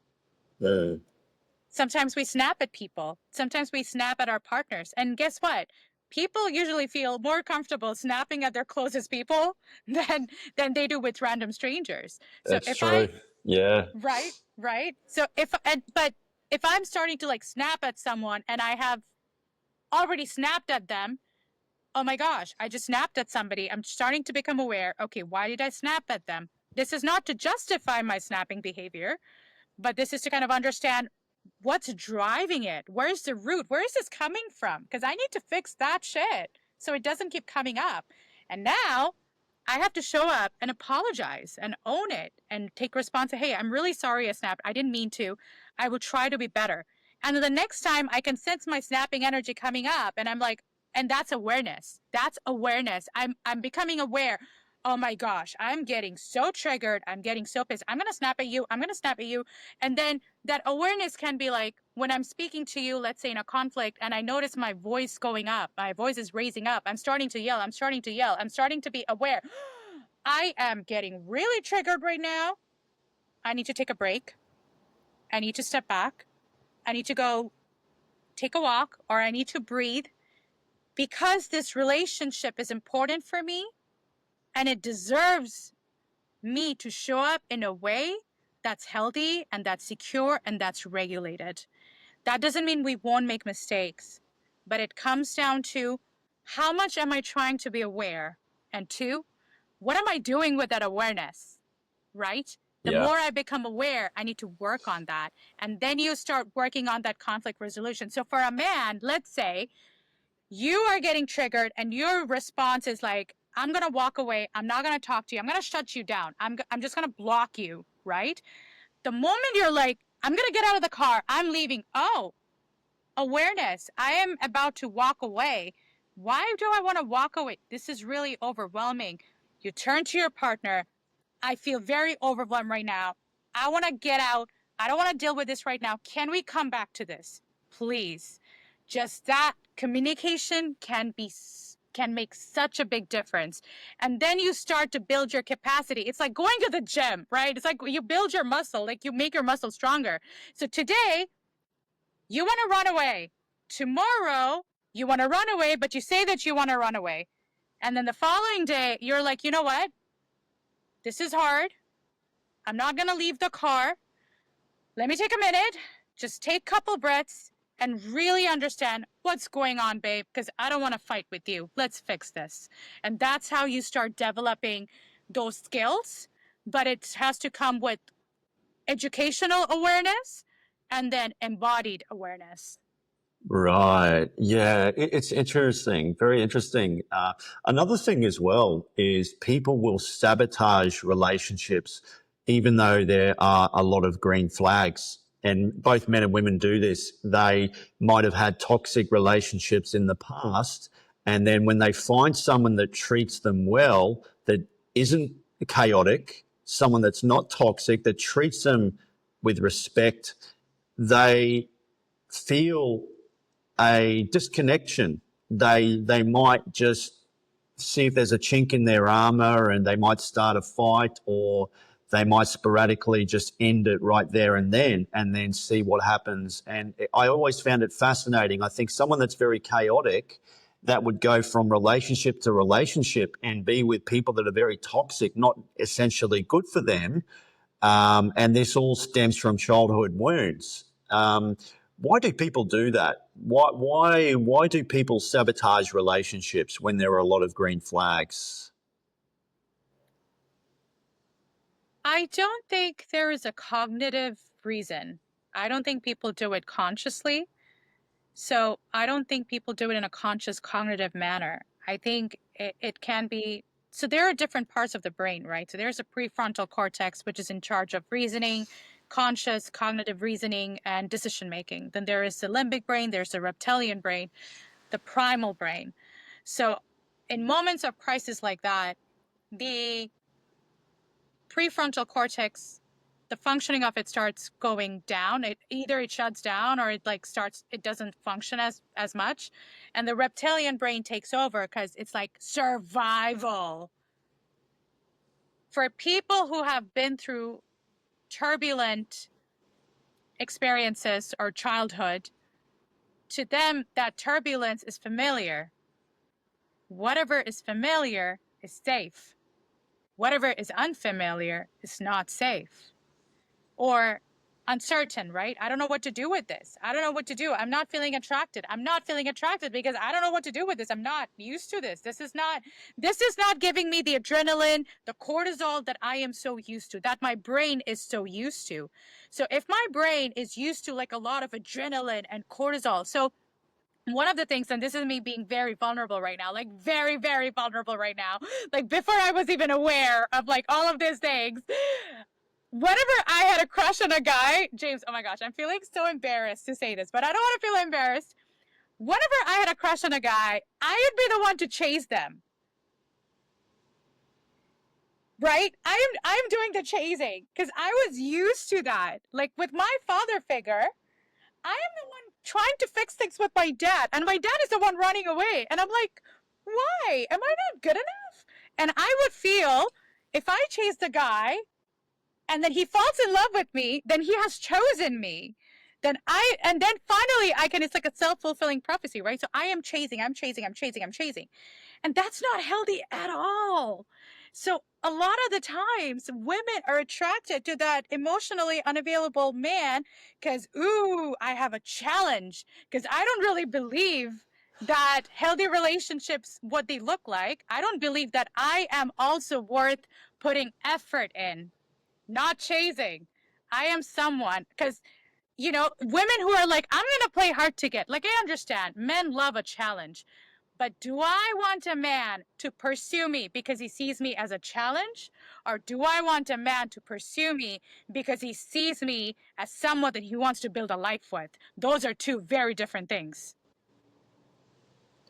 S2: Sometimes we snap at people. Sometimes we snap at our partners. And guess what? People usually feel more comfortable snapping at their closest people than they do with random strangers. So
S1: That's true. Yeah.
S2: right. So but if I'm starting to like snap at someone and I have already snapped at them, oh my gosh, I just snapped at somebody. I'm starting to become aware. Okay, why did I snap at them? This is not to justify my snapping behavior, but this is to kind of understand what's driving it. Where's the root? Where is this coming from? Because I need to fix that shit so it doesn't keep coming up. And now I have to show up and apologize and own it and take responsibility. Hey, I'm really sorry I snapped. I didn't mean to. I will try to be better. And then the next time I can sense my snapping energy coming up and I'm like, and that's awareness. That's awareness. I'm becoming aware. Oh my gosh, I'm getting so triggered. I'm getting so pissed. I'm going to snap at you. I'm going to snap at you. And then that awareness can be like when I'm speaking to you, let's say in a conflict, and I notice my voice going up, my voice is raising up. I'm starting to yell. I'm starting to yell. I'm starting to be aware. I am getting really triggered right now. I need to take a break. I need to step back. I need to go take a walk, or I need to breathe, because this relationship is important for me and it deserves me to show up in a way that's healthy and that's secure and that's regulated. That doesn't mean we won't make mistakes, but it comes down to how much am I trying to be aware? And two, what am I doing with that awareness? Right? The
S1: Yeah.
S2: more I become aware, I need to work on that. And then you start working on that conflict resolution. So for a man, let's say you are getting triggered and your response is like, I'm going to walk away. I'm not going to talk to you. I'm going to shut you down. I'm just going to block you, right? The moment you're like, I'm going to get out of the car, I'm leaving. Oh, awareness. I am about to walk away. Why do I want to walk away? This is really overwhelming. You turn to your partner. I feel very overwhelmed right now. I want to get out. I don't want to deal with this right now. Can we come back to this? Please. Just that communication can make such a big difference. And then you start to build your capacity. It's like going to the gym, right? It's like you build your muscle, like you make your muscle stronger. So today, you want to run away. Tomorrow, you want to run away, but you say that you want to run away. And then the following day, you're like, you know what? This is hard. I'm not going to leave the car. Let me take a minute, just take a couple breaths and really understand what's going on, babe, because I don't want to fight with you. Let's fix this. And that's how you start developing those skills. But it has to come with educational awareness and then embodied awareness.
S1: Right. Yeah. It's interesting. Very interesting. Another thing as well is people will sabotage relationships, even though there are a lot of green flags. And both men and women do this. They might have had toxic relationships in the past. And then when they find someone that treats them well, that isn't chaotic, someone that's not toxic, that treats them with respect, they feel a disconnection. They might just see if there's a chink in their armor and they might start a fight, or they might sporadically just end it right there and then see what happens. And I always found it fascinating. I think someone that's very chaotic, that would go from relationship to relationship and be with people that are very toxic, not essentially good for them. And this all stems from childhood wounds. Why do people do that? Why do people sabotage relationships when there are a lot of green flags?
S2: I don't think there is a cognitive reason. I don't think people do it consciously. So I don't think people do it in a conscious cognitive manner. I think it can be. So there are different parts of the brain, right? So there's a prefrontal cortex, which is in charge of reasoning, conscious cognitive reasoning, and decision making. Then there is the limbic brain, there's the reptilian brain, the primal brain. So in moments of crisis like that, the prefrontal cortex, the functioning of it starts going down. It shuts down or it doesn't function as much. And the reptilian brain takes over because it's like survival. For people who have been through turbulent experiences or childhood, to them, that turbulence is familiar. Whatever is familiar is safe. Whatever is unfamiliar is not safe. Or uncertain, right? I don't know what to do with this. I don't know what to do. I'm not feeling attracted. I'm not feeling attracted because I don't know what to do with this. I'm not used to this. This is not giving me the adrenaline, the cortisol that I am so used to, that my brain is so used to. So if my brain is used to like a lot of adrenaline and cortisol, so one of the things, and this is me being very vulnerable right now, like very, very vulnerable right now, like before I was even aware of like all of these things, whenever I had a crush on a guy, James, oh my gosh, I'm feeling so embarrassed to say this, but I don't want to feel embarrassed. Whenever I had a crush on a guy, I would be the one to chase them. Right? I'm doing the chasing because I was used to that. Like with my father figure, I am the one trying to fix things with my dad, and my dad is the one running away. And I'm like, why? Am I not good enough? And I would feel if I chase the guy, and then he falls in love with me, then he has chosen me. And then finally it's like a self-fulfilling prophecy, right? So I am chasing. And that's not healthy at all. So a lot of the times women are attracted to that emotionally unavailable man because, ooh, I have a challenge, because I don't really believe that healthy relationships, what they look like. I don't believe that I am also worth putting effort in. not chasing. I am someone, because, women who are like, I'm going to play hard to get. Like, I understand men love a challenge. But do I want a man to pursue me because he sees me as a challenge? Or do I want a man to pursue me because he sees me as someone that he wants to build a life with? Those are two very different things.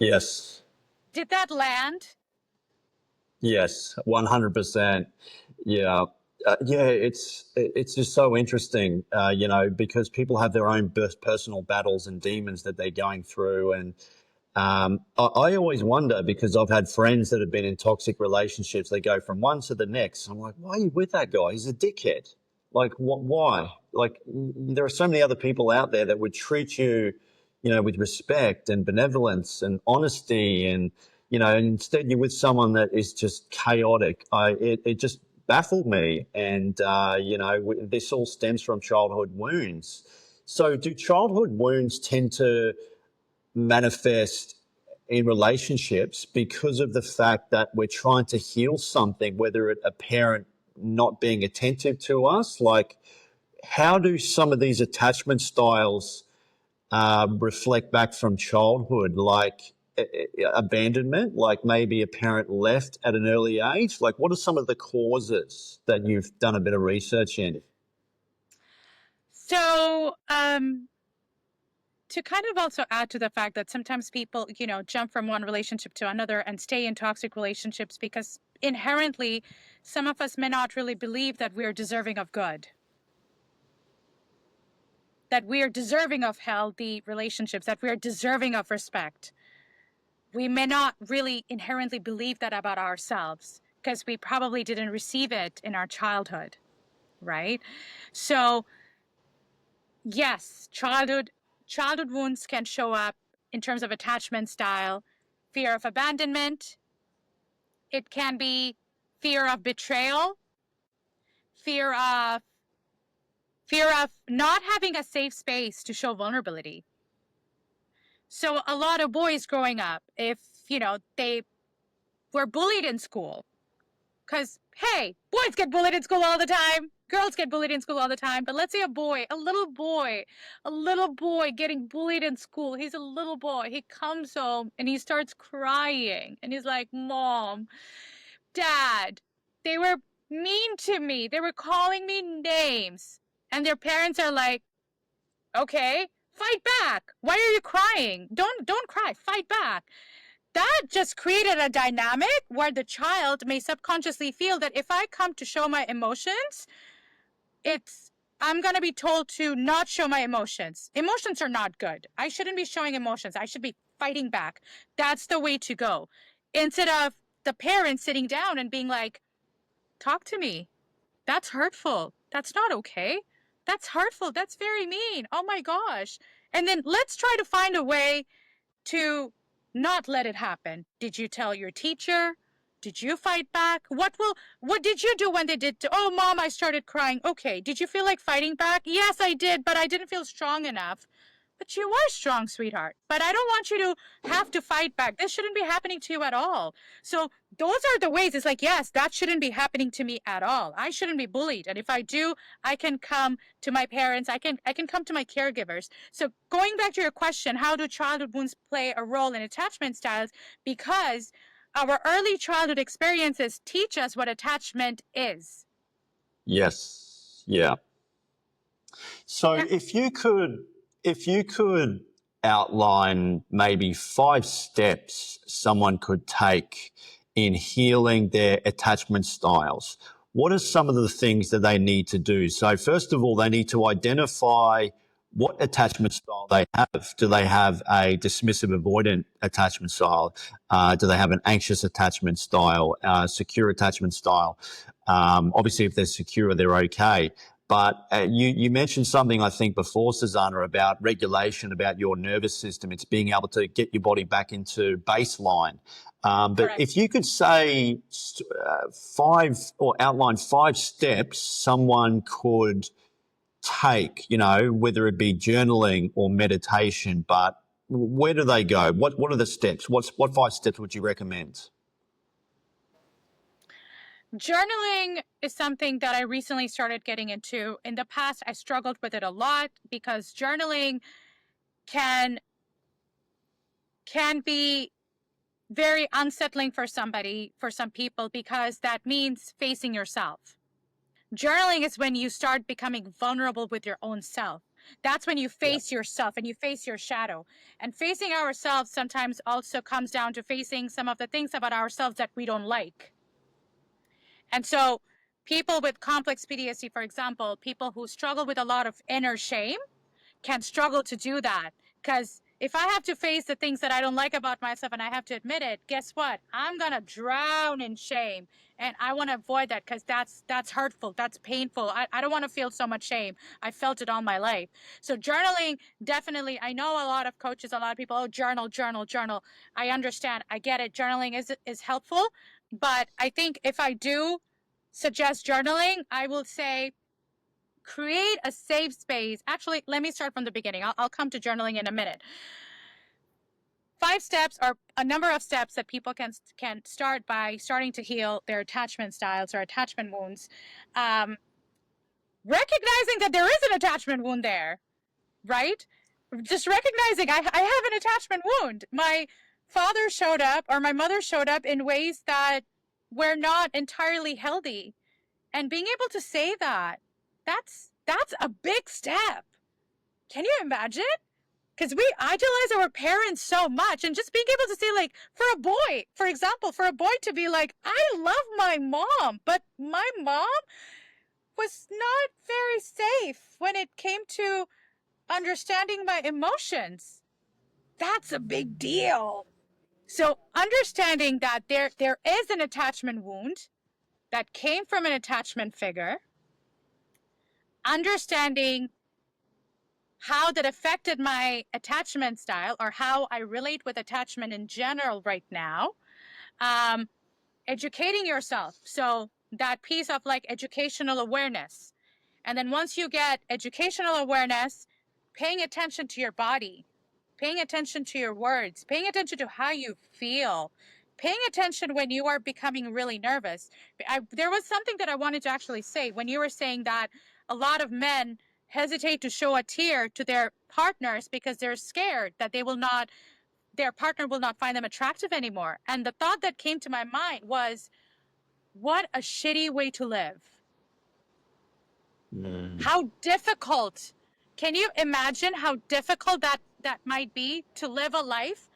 S1: Yes.
S2: Did that land?
S1: Yes, 100%. Yeah. It's just so interesting, because people have their own personal battles and demons that they're going through. And I always wonder, because I've had friends that have been in toxic relationships. They go from one to the next. I'm like, why are you with that guy? He's a dickhead. Like, why? Like, there are so many other people out there that would treat you, with respect and benevolence and honesty, and and instead you're with someone that is just chaotic. It just baffled me, and this all stems from childhood wounds. So, do childhood wounds tend to manifest in relationships because of the fact that we're trying to heal something, whether it a parent not being attentive to us? Like, how do some of these attachment styles reflect back from childhood, like abandonment, like maybe a parent left at an early age? Like, what are some of the causes that you've done a bit of research in?
S2: So, to kind of also add to the fact that sometimes people, jump from one relationship to another and stay in toxic relationships because inherently some of us may not really believe that we're deserving of good, that we're deserving of healthy relationships, that we're deserving of respect. We may not really inherently believe that about ourselves because we probably didn't receive it in our childhood, right? So, yes, childhood wounds can show up in terms of attachment style, fear of abandonment. It can be fear of betrayal, fear of not having a safe space to show vulnerability. So a lot of boys growing up, if they were bullied in school, because hey, boys get bullied in school all the time, girls get bullied in school all the time, but let's say a little boy getting bullied in school. He's a little boy. He comes home and he starts crying and he's like, Mom, Dad, they were mean to me. They were calling me names. And their parents are like, okay, fight back. Why are you crying? Don't cry. Fight back. That just created a dynamic where the child may subconsciously feel that if I come to show my emotions, I'm going to be told to not show my emotions. Emotions are not good. I shouldn't be showing emotions. I should be fighting back. That's the way to go. Instead of the parents sitting down and being like, talk to me. That's hurtful. That's not okay. That's hurtful. That's very mean. Oh my gosh. And then let's try to find a way to not let it happen. Did you tell your teacher? Did you fight back? What did you do when they did? Oh, Mom, I started crying. Okay. Did you feel like fighting back? Yes, I did, but I didn't feel strong enough. But you were strong, sweetheart. But I don't want you to have to fight back. This shouldn't be happening to you at all. So those are the ways. It's like, yes, that shouldn't be happening to me at all. I shouldn't be bullied. And if I do, I can come to my parents. I can come to my caregivers. So going back to your question, how do childhood wounds play a role in attachment styles? Because our early childhood experiences teach us what attachment is.
S1: Yes. Yeah. So if you could outline maybe 5 steps someone could take in healing their attachment styles, what are some of the things that they need to do? So first of all, they need to identify what attachment style they have. Do they have a dismissive avoidant attachment style? Do they have an anxious attachment style, secure attachment style? Obviously, if they're secure, they're okay. But you mentioned something, I think, before, Sarzana, about regulation, about your nervous system. It's being able to get your body back into baseline. But
S2: Correct.
S1: if you could say 5 or outline 5 steps someone could take, whether it be journaling or meditation, but where do they go? What are the steps? What 5 steps would you recommend?
S2: Journaling is something that I recently started getting into. In the past, I struggled with it a lot because journaling can be very unsettling for some people, because that means facing yourself. Journaling is when you start becoming vulnerable with your own self. That's when you face yourself and you face your shadow. And facing ourselves sometimes also comes down to facing some of the things about ourselves that we don't like. And so people with complex PTSD, for example, people who struggle with a lot of inner shame, can struggle to do that. Because if I have to face the things that I don't like about myself and I have to admit it, guess what? I'm going to drown in shame. And I want to avoid that, because that's hurtful. That's painful. I don't want to feel so much shame. I felt it all my life. So journaling, definitely, I know a lot of coaches, a lot of people, oh, journal, journal, journal. I understand. I get it. Journaling is helpful. But I think if I do suggest journaling, I will say, create a safe space. Actually, let me start from the beginning. I'll come to journaling in a minute. 5 steps, or a number of steps that people can start by starting to heal their attachment styles or attachment wounds. Recognizing that there is an attachment wound there, right? Just recognizing I have an attachment wound. My father showed up, or my mother showed up in ways that were not entirely healthy. And being able to say that's a big step. Can you imagine? Because we idolize our parents so much, and just being able to say, like, for a boy, for example, for a boy to be like, I love my mom, but my mom was not very safe when it came to understanding my emotions. That's a big deal. So understanding that there is an attachment wound that came from an attachment figure, understanding how that affected my attachment style, or how I relate with attachment in general right now. Educating yourself. So that piece of like educational awareness. And then once you get educational awareness, paying attention to your body, paying attention to your words, paying attention to how you feel, paying attention when you are becoming really nervous. There was something that I wanted to actually say when you were saying that a lot of men hesitate to show a tear to their partners because they're scared that their partner will not find them attractive anymore. And the thought that came to my mind was, what a shitty way to live. How difficult. Can you imagine how difficult that might be, to live a life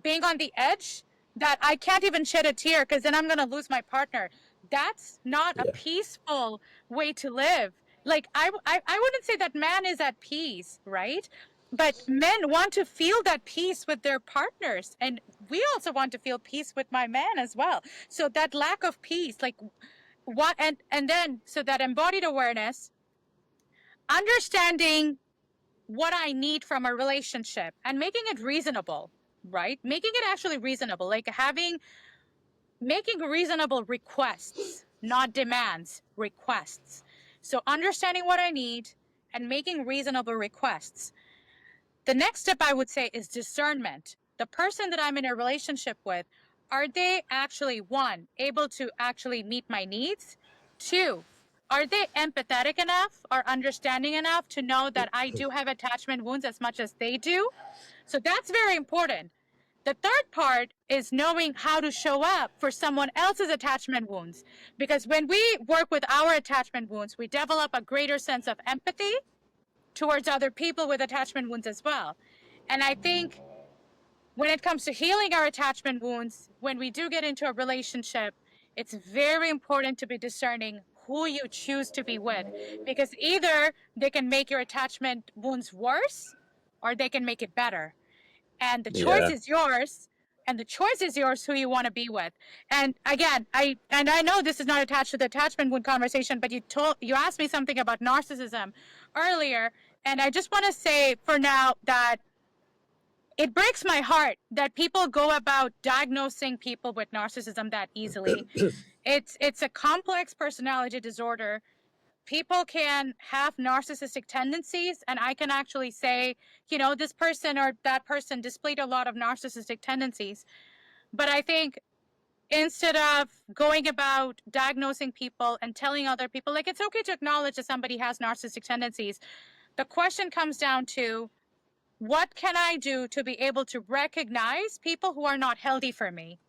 S2: being on the edge that I can't even shed a tear because then I'm going to lose my partner? That's not a peaceful way to live. Like, I wouldn't say that man is at peace, right? But men want to feel that peace with their partners. And we also want to feel peace with my man as well. So that lack of peace, like what, and then, so that embodied awareness, understanding what I need from a relationship and making it reasonable, right? Making it actually reasonable, like making reasonable requests, not demands, requests. So understanding what I need and making reasonable requests. The next step I would say is discernment. The person that I'm in a relationship with, are they actually, one, able to actually meet my needs? Two, are they empathetic enough or understanding enough to know that I do have attachment wounds as much as they do? So that's very important. The third part is knowing how to show up for someone else's attachment wounds. Because when we work with our attachment wounds, we develop a greater sense of empathy towards other people with attachment wounds as well. And I think when it comes to healing our attachment wounds, when we do get into a relationship, it's very important to be discerning who you choose to be with, because either they can make your attachment wounds worse or they can make it better. And the choice is yours. And the choice is yours who you want to be with. And again, I know this is not attached to the attachment wound conversation, but you asked me something about narcissism earlier. And I just want to say for now that it breaks my heart that people go about diagnosing people with narcissism that easily. It's a complex personality disorder. People can have narcissistic tendencies, and I can actually say, this person or that person displayed a lot of narcissistic tendencies. But I think instead of going about diagnosing people and telling other people, like, it's okay to acknowledge that somebody has narcissistic tendencies. The question comes down to, what can I do to be able to recognize people who are not healthy for me?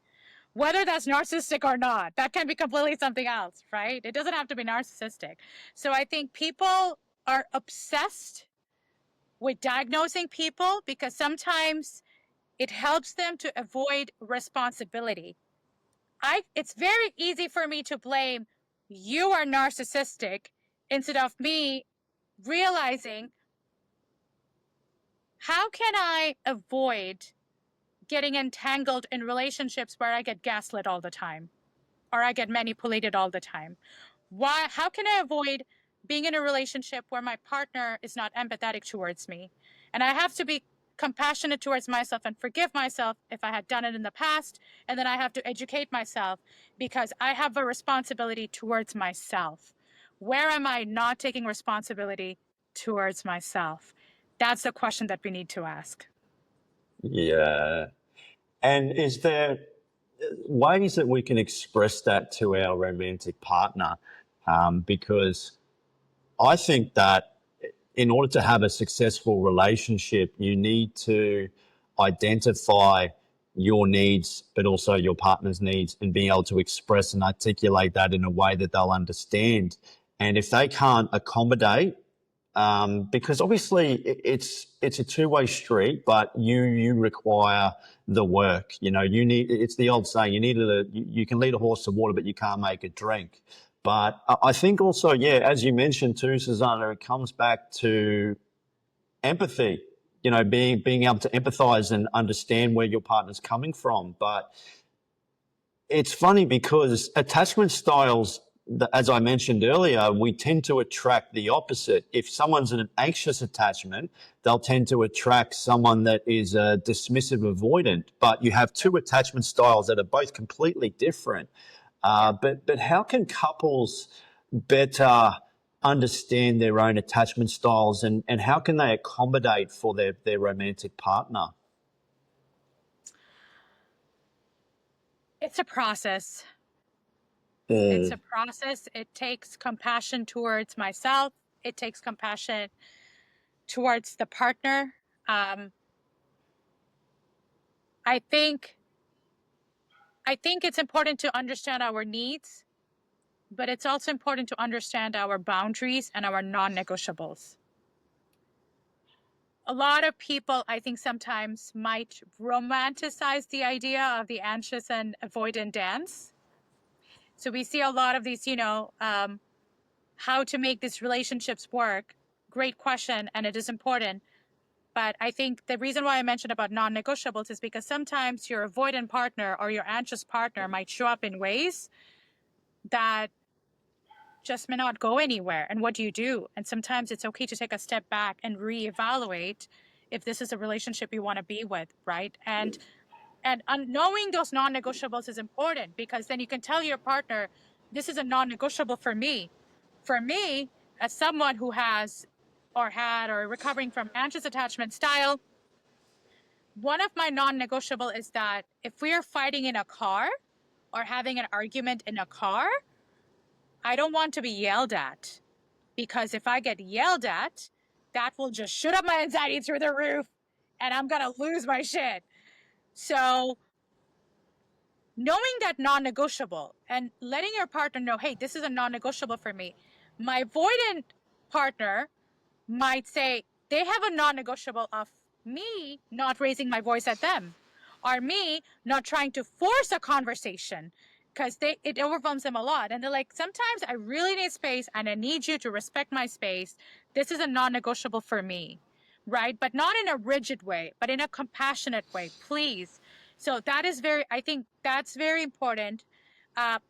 S2: Whether that's narcissistic or not, that can be completely something else, right? It doesn't have to be narcissistic. So I think people are obsessed with diagnosing people because sometimes it helps them to avoid responsibility. It's very easy for me to blame you are narcissistic instead of me realizing, how can I avoid getting entangled in relationships where I get gaslit all the time or I get manipulated all the time? How can I avoid being in a relationship where my partner is not empathetic towards me? And I have to be compassionate towards myself and forgive myself if I had done it in the past. And then I have to educate myself because I have a responsibility towards myself. Where am I not taking responsibility towards myself? That's the question that we need to ask.
S1: Yeah. And is there ways that we can express that to our romantic partner? Because I think that in order to have a successful relationship, you need to identify your needs, but also your partner's needs, and being able to express and articulate that in a way that they'll understand. And if they can't accommodate, because obviously it's a two-way street, but you require the work. You know, it's the old saying, you can lead a horse to water, but you can't make it drink. But I think also, yeah, as you mentioned too, Sarzana, it comes back to empathy. You know, being able to empathize and understand where your partner's coming from. But it's funny because attachment styles, as I mentioned earlier, we tend to attract the opposite. If someone's in an anxious attachment, they'll tend to attract someone that is dismissive, avoidant. But you have two attachment styles that are both completely different. But how can couples better understand their own attachment styles, and how can they accommodate for their romantic partner?
S2: It's a process. It's a process. It takes compassion towards myself. It takes compassion towards the partner. I think it's important to understand our needs, but it's also important to understand our boundaries and our non-negotiables. A lot of people, I think, sometimes might romanticize the idea of the anxious and avoidant dance. So we see a lot of these, how to make these relationships work. Great question, and it is important. But I think the reason why I mentioned about non-negotiables is because sometimes your avoidant partner or your anxious partner might show up in ways that just may not go anywhere. And what do you do? And sometimes it's okay to take a step back and reevaluate if this is a relationship you want to be with, right? And knowing those non-negotiables is important, because then you can tell your partner, this is a non-negotiable for me. For me, as someone who has or had or recovering from anxious attachment style, one of my non-negotiable is that if we are fighting in a car or having an argument in a car, I don't want to be yelled at, because if I get yelled at, that will just shoot up my anxiety through the roof and I'm going to lose my shit. So knowing that non-negotiable and letting your partner know, hey, this is a non-negotiable for me. My avoidant partner might say they have a non-negotiable of me not raising my voice at them, or me not trying to force a conversation, because it overwhelms them a lot. And they're like, sometimes I really need space and I need you to respect my space. This is a non-negotiable for me, right? But not in a rigid way, but in a compassionate way, please. So I think that's very important,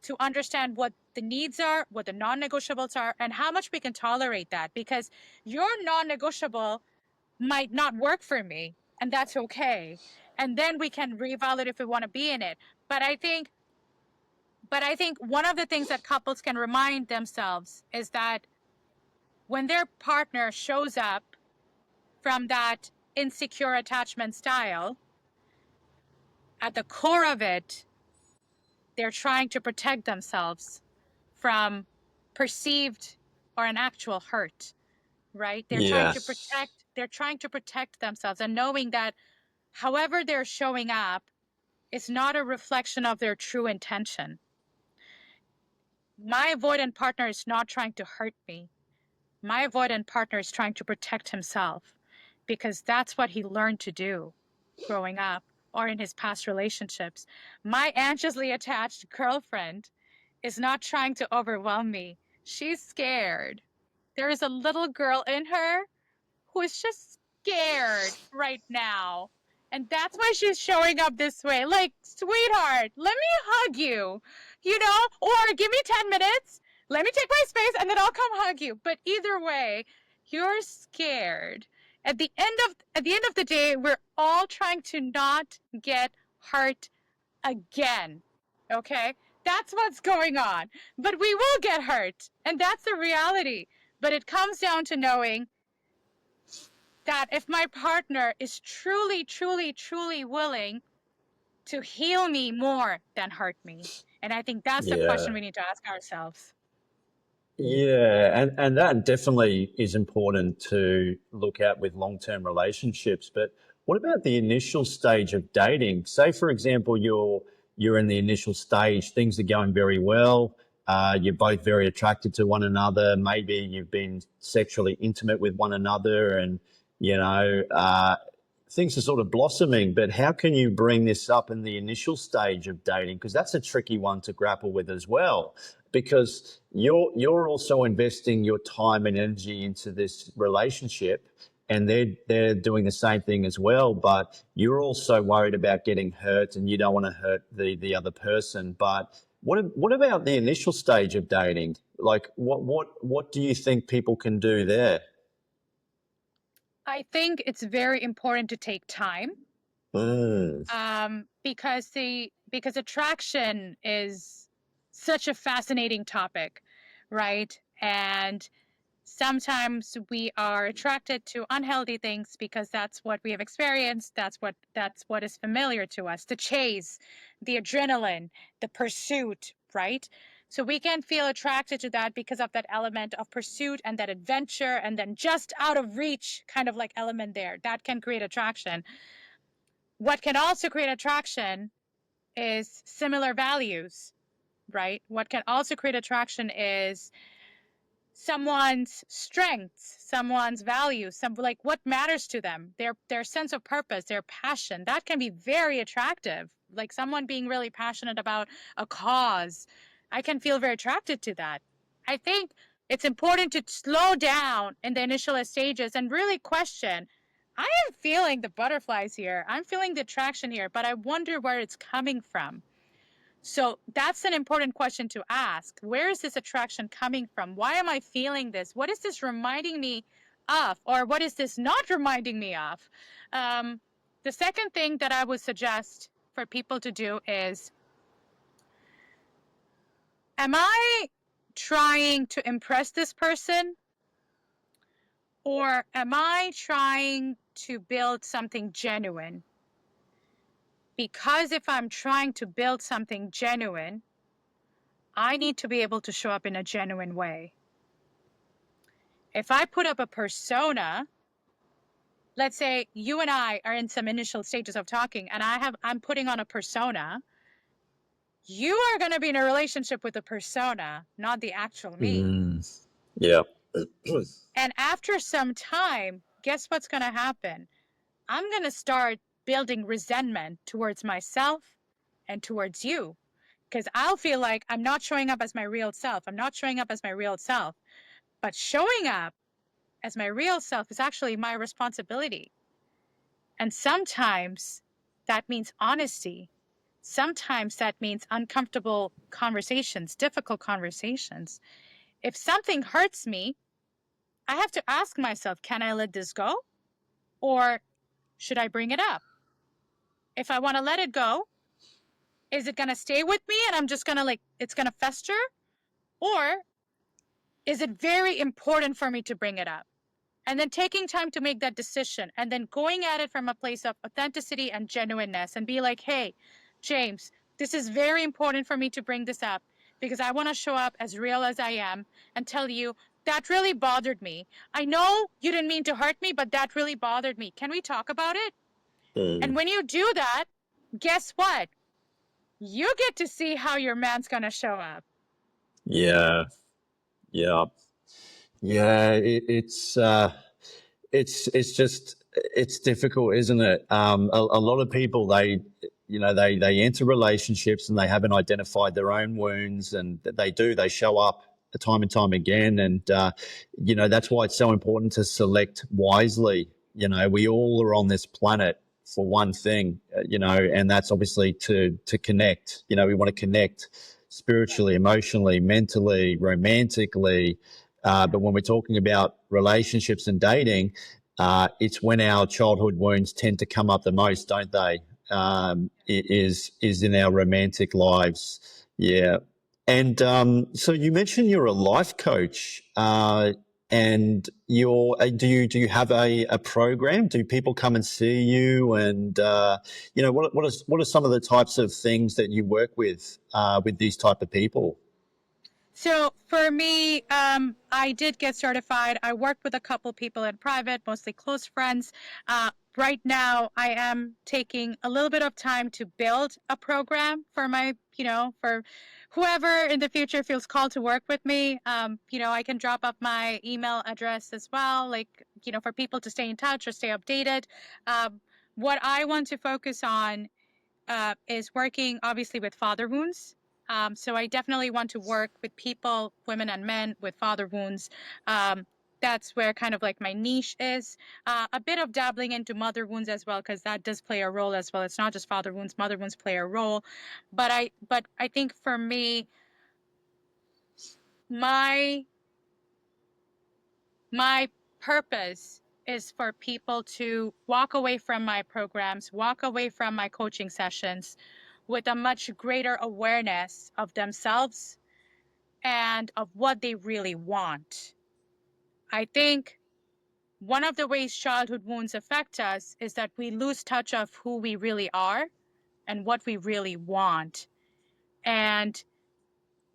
S2: to understand what the needs are, what the non-negotiables are, and how much we can tolerate that, because your non-negotiable might not work for me, and that's okay. And then we can reevaluate if we want to be in it. But I think one of the things that couples can remind themselves is that when their partner shows up from that insecure attachment style, at the core of it, they're trying to protect themselves from perceived or an actual hurt, right? They're trying
S1: Yeah.
S2: to protect themselves, and knowing that however they're showing up is not a reflection of their true intention. My avoidant partner is not trying to hurt me. My avoidant partner is trying to protect himself because that's what he learned to do growing up or in his past relationships. My anxiously attached girlfriend is not trying to overwhelm me. She's scared. There is a little girl in her who is just scared right now. And that's why she's showing up this way. Like, sweetheart, let me hug you, or give me 10 minutes. Let me take my space and then I'll come hug you. But either way, you're scared. At the end of the day, we're all trying to not get hurt again. Okay? That's what's going on. But we will get hurt. And that's the reality. But it comes down to knowing that if my partner is truly, truly, truly willing to heal me more than hurt me. And I think that's the
S1: Yeah.
S2: question we need to ask ourselves.
S1: Yeah, and that definitely is important to look at with long-term relationships. But what about the initial stage of dating? Say, for example, you're in the initial stage, things are going very well. You're both very attracted to one another. Maybe you've been sexually intimate with one another, and you know things are sort of blossoming. But how can you bring this up in the initial stage of dating? Because that's a tricky one to grapple with as well, because you're also investing your time and energy into this relationship, and they're doing the same thing as well, but you're also worried about getting hurt and you don't want to hurt the other person. But what about the initial stage of dating? Like what do you think people can do there?
S2: I think it's very important to take time, because attraction is such a fascinating topic, right? And sometimes we are attracted to unhealthy things because that's what we have experienced. That's what is familiar to us. The chase, the adrenaline, the pursuit, right? So we can feel attracted to that because of that element of pursuit and that adventure, and then just out of reach kind of like element there. That can create attraction. What can also create attraction is similar values, right? What can also create attraction is someone's strengths, someone's values, like what matters to them, their sense of purpose, their passion. That can be very attractive. Like someone being really passionate about a cause, I can feel very attracted to that. I think it's important to slow down in the initial stages and really question, I am feeling the butterflies here, I'm feeling the attraction here, but I wonder where it's coming from. So that's an important question to ask. Where is this attraction coming from? Why am I feeling this? What is this reminding me of? Or what is this not reminding me of? The second thing that I would suggest for people to do is, am I trying to impress this person? Or am I trying to build something genuine? Because if I'm trying to build something genuine, I need to be able to show up in a genuine way. If I put up a persona, let's say you and I are in some initial stages of talking and I'm putting on a persona, you are going to be in a relationship with a persona, not the actual me.
S1: Yeah.
S2: And after some time, guess what's going to happen? I'm going to start building resentment towards myself and towards you, because I'll feel like I'm not showing up as my real self. I'm not showing up as my real self. But showing up as my real self is actually my responsibility. And sometimes that means honesty. Sometimes that means uncomfortable conversations, difficult conversations. If something hurts me, I have to ask myself, can I let this go? Or should I bring it up? If I want to let it go, is it going to stay with me and I'm just going to it's going to fester? Or is it very important for me to bring it up? And then taking time to make that decision, and then going at it from a place of authenticity and genuineness, and be like, hey, James, this is very important for me to bring this up because I want to show up as real as I am and tell you that really bothered me. I know you didn't mean to hurt me, but that really bothered me. Can we talk about it? And when you do that, guess what? You get to see how your man's going to show up.
S1: Yeah, yeah, yeah. It's just it's difficult, isn't it? A lot of people they enter relationships and they haven't identified their own wounds, and they show up time and time again, and that's why it's so important to select wisely. We all are on this planet for one thing, and that's obviously to connect. We want to connect spiritually, emotionally, mentally, romantically. But when we're talking about relationships and dating, it's when our childhood wounds tend to come up the most, don't they? Is in our romantic lives, yeah. And so you mentioned you're a life coach, and do you have a program? Do people come and see you? And what are some of the types of things that you work with these type of people?
S2: So for me, I did get certified. I worked with a couple people in private, mostly close friends. Right now, I am taking a little bit of time to build a program for for whoever in the future feels called to work with me. I can drop up my email address as well, for people to stay in touch or stay updated. What I want to focus on is working obviously with father wounds. So I definitely want to work with people, women and men with father wounds. That's where kind of like my niche is. A bit of dabbling into mother wounds as well, because that does play a role as well. It's not just father wounds, mother wounds play a role. But I think for me, my my purpose is for people to walk away from my programs, walk away from my coaching sessions with a much greater awareness of themselves and of what they really want. I think one of the ways childhood wounds affect us is that we lose touch of who we really are and what we really want. And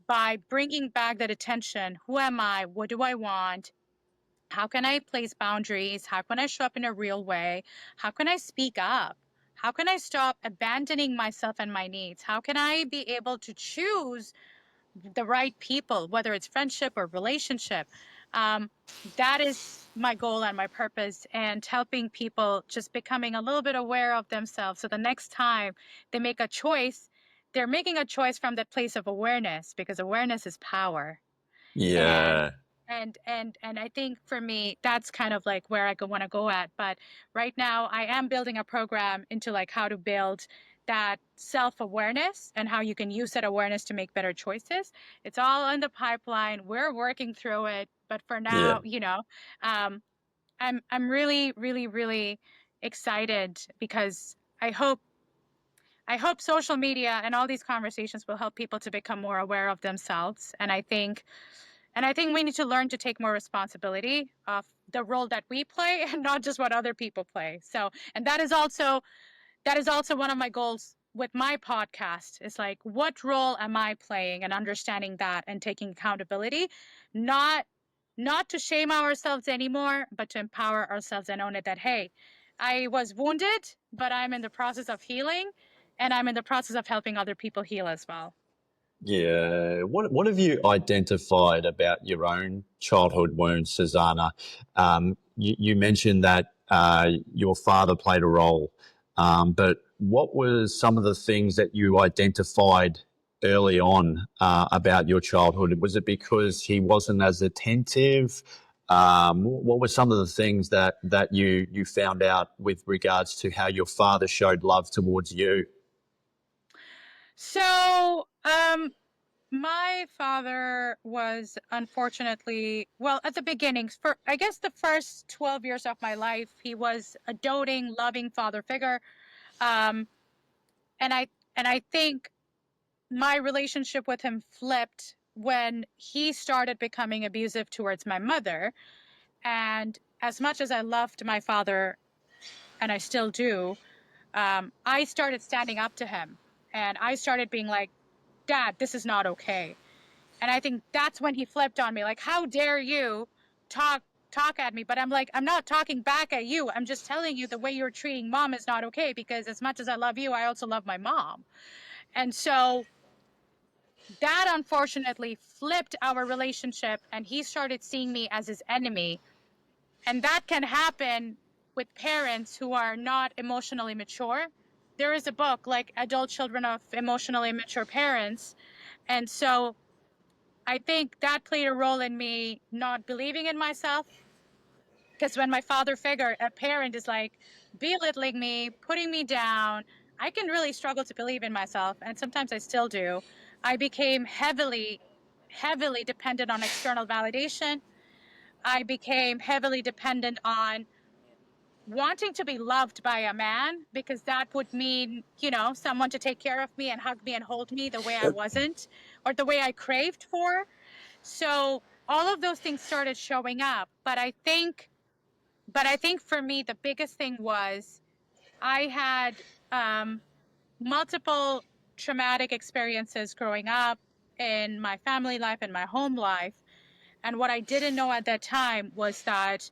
S2: by bringing back that attention, who am I? What do I want? How can I place boundaries? How can I show up in a real way? How can I speak up? How can I stop abandoning myself and my needs? How can I be able to choose the right people, whether it's friendship or relationship? That is my goal and my purpose, and helping people just becoming a little bit aware of themselves. So the next time they make a choice, they're making a choice from that place of awareness, because awareness is power. And
S1: Yeah,
S2: and I think for me, that's kind of like where I want to go at. But right now, I am building a program into like how to build that self-awareness and how you can use that awareness to make better choices. It's all in the pipeline. We're working through it. But for
S1: yeah,
S2: now, I'm really, really, really excited because I hope social media and all these conversations will help people to become more aware of themselves. And I think we need to learn to take more responsibility of the role that we play and not just what other people play. So, and that is also one of my goals with my podcast, is like, what role am I playing, and understanding that and taking accountability, not not to shame ourselves anymore, but to empower ourselves and own it, that hey, I was wounded, but I'm in the process of healing, and I'm in the process of helping other people heal as well.
S1: yeah. What have you identified about your own childhood wounds, Susanna? You mentioned that your father played a role, but what were some of the things that you identified early on about your childhood? Was it because he wasn't as attentive? What were some of the things that you found out with regards to how your father showed love towards you?
S2: So, my father was, unfortunately, well, at the beginnings, for I guess the first 12 years of my life, he was a doting, loving father figure. Um, and I think my relationship with him flipped when he started becoming abusive towards my mother. And as much as I loved my father, and I still do, I started standing up to him. And I started being like, Dad, this is not okay. And I think that's when he flipped on me, like, how dare you talk at me? But I'm like, I'm not talking back at you. I'm just telling you the way you're treating mom is not okay, because as much as I love you, I also love my mom. And so that unfortunately flipped our relationship, and he started seeing me as his enemy. And that can happen with parents who are not emotionally mature. There is a book like Adult Children of Emotionally Immature Parents. And so I think that played a role in me not believing in myself. Because when my father figure, a parent, is like belittling me, putting me down, I can really struggle to believe in myself. And sometimes I still do. I became heavily, heavily dependent on external validation. I became heavily dependent on wanting to be loved by a man, because that would mean, someone to take care of me and hug me and hold me the way I wasn't, or the way I craved for. So all of those things started showing up. But I think for me, the biggest thing was I had multiple traumatic experiences growing up in my family life and my home life. And what I didn't know at that time was that,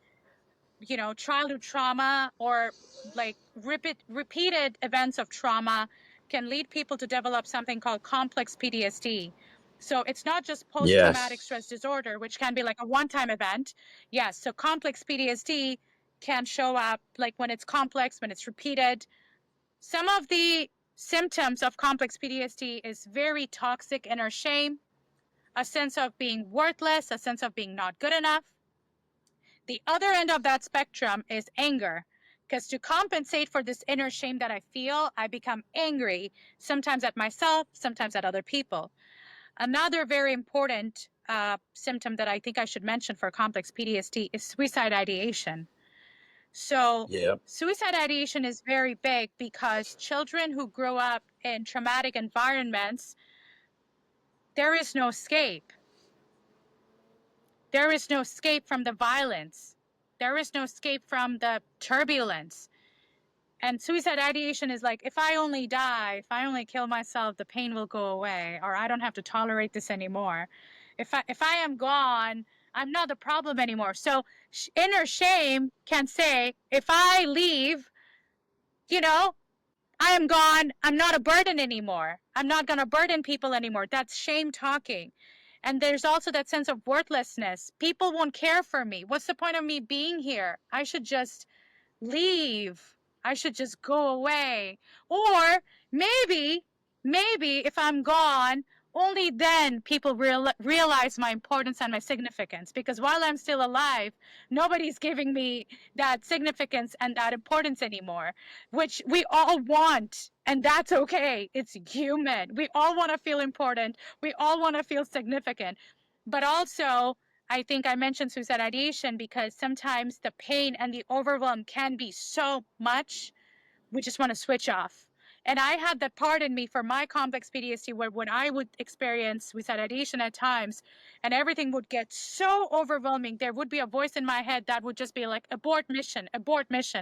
S2: childhood trauma, or like repeated events of trauma, can lead people to develop something called complex PTSD. So it's not just post-traumatic
S1: Yes.
S2: stress disorder, which can be like a one-time event. Yes, so complex PTSD can show up like when it's complex, when it's repeated. Some of the symptoms of complex PTSD is very toxic inner shame, a sense of being worthless, a sense of being not good enough. The other end of that spectrum is anger, because to compensate for this inner shame that I feel, I become angry, sometimes at myself, sometimes at other people. Another very important symptom that I think I should mention for complex PTSD is suicide ideation. So
S1: Yeah.
S2: suicide ideation is very big because children who grow up in traumatic environments, there is no escape. There is no escape from the violence. There is no escape from the turbulence. And suicide ideation is like, if I only die, if I only kill myself, the pain will go away, or I don't have to tolerate this anymore. If I am gone, I'm not the problem anymore. So inner shame can say, if I leave, I am gone. I'm not a burden anymore. I'm not going to burden people anymore. That's shame talking. And there's also that sense of worthlessness. People won't care for me. What's the point of me being here? I should just leave. I should just go away. Or maybe if I'm gone, only then people realize my importance and my significance. Because while I'm still alive, nobody's giving me that significance and that importance anymore, which we all want. And that's okay. It's human. We all want to feel important. We all want to feel significant. But also, I think I mentioned suicide ideation because sometimes the pain and the overwhelm can be so much, we just want to switch off. And I had that part in me for my complex PTSD where when I would experience suicide ideation at times and everything would get so overwhelming, there would be a voice in my head that would just be like, abort mission,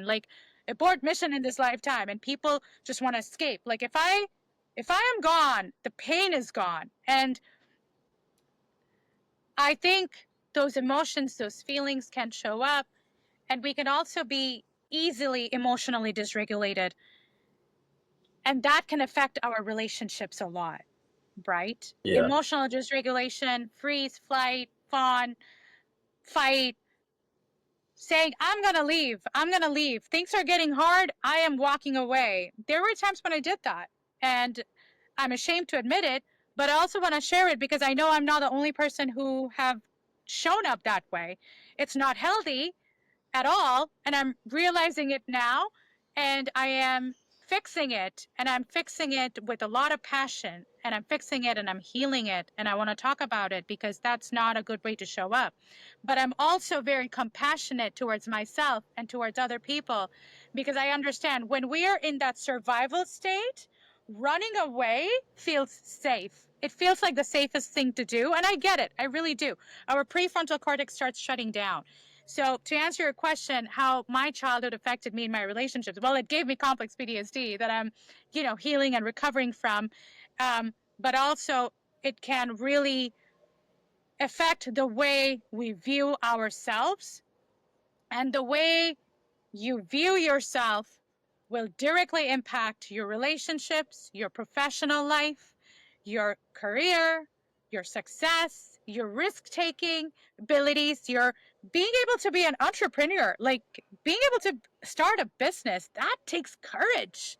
S2: like abort mission in this lifetime. And people just want to escape. Like if I am gone, the pain is gone. And I think those emotions, those feelings can show up, and we can also be easily emotionally dysregulated. And that can affect our relationships a lot, right?
S1: Yeah.
S2: Emotional dysregulation, freeze, flight, fawn, fight, saying, I'm going to leave. Things are getting hard. I am walking away. There were times when I did that, and I'm ashamed to admit it, but I also want to share it because I know I'm not the only person who have shown up that way. It's not healthy at all, and I'm realizing it now, and I am fixing it, and I'm fixing it with a lot of passion, and I'm fixing it and I'm healing it, and I want to talk about it because that's not a good way to show up. But I'm also very compassionate towards myself and towards other people because I understand when we are in that survival state, running away feels safe. It feels like the safest thing to do, and I get it. I really do. Our prefrontal cortex starts shutting down. So to answer your question, how my childhood affected me in my relationships, well, it gave me complex PTSD that I'm, healing and recovering from. But also it can really affect the way we view ourselves, and the way you view yourself will directly impact your relationships, your professional life, your career, your success, your risk-taking abilities, your being able to be an entrepreneur, like being able to start a business. That takes courage.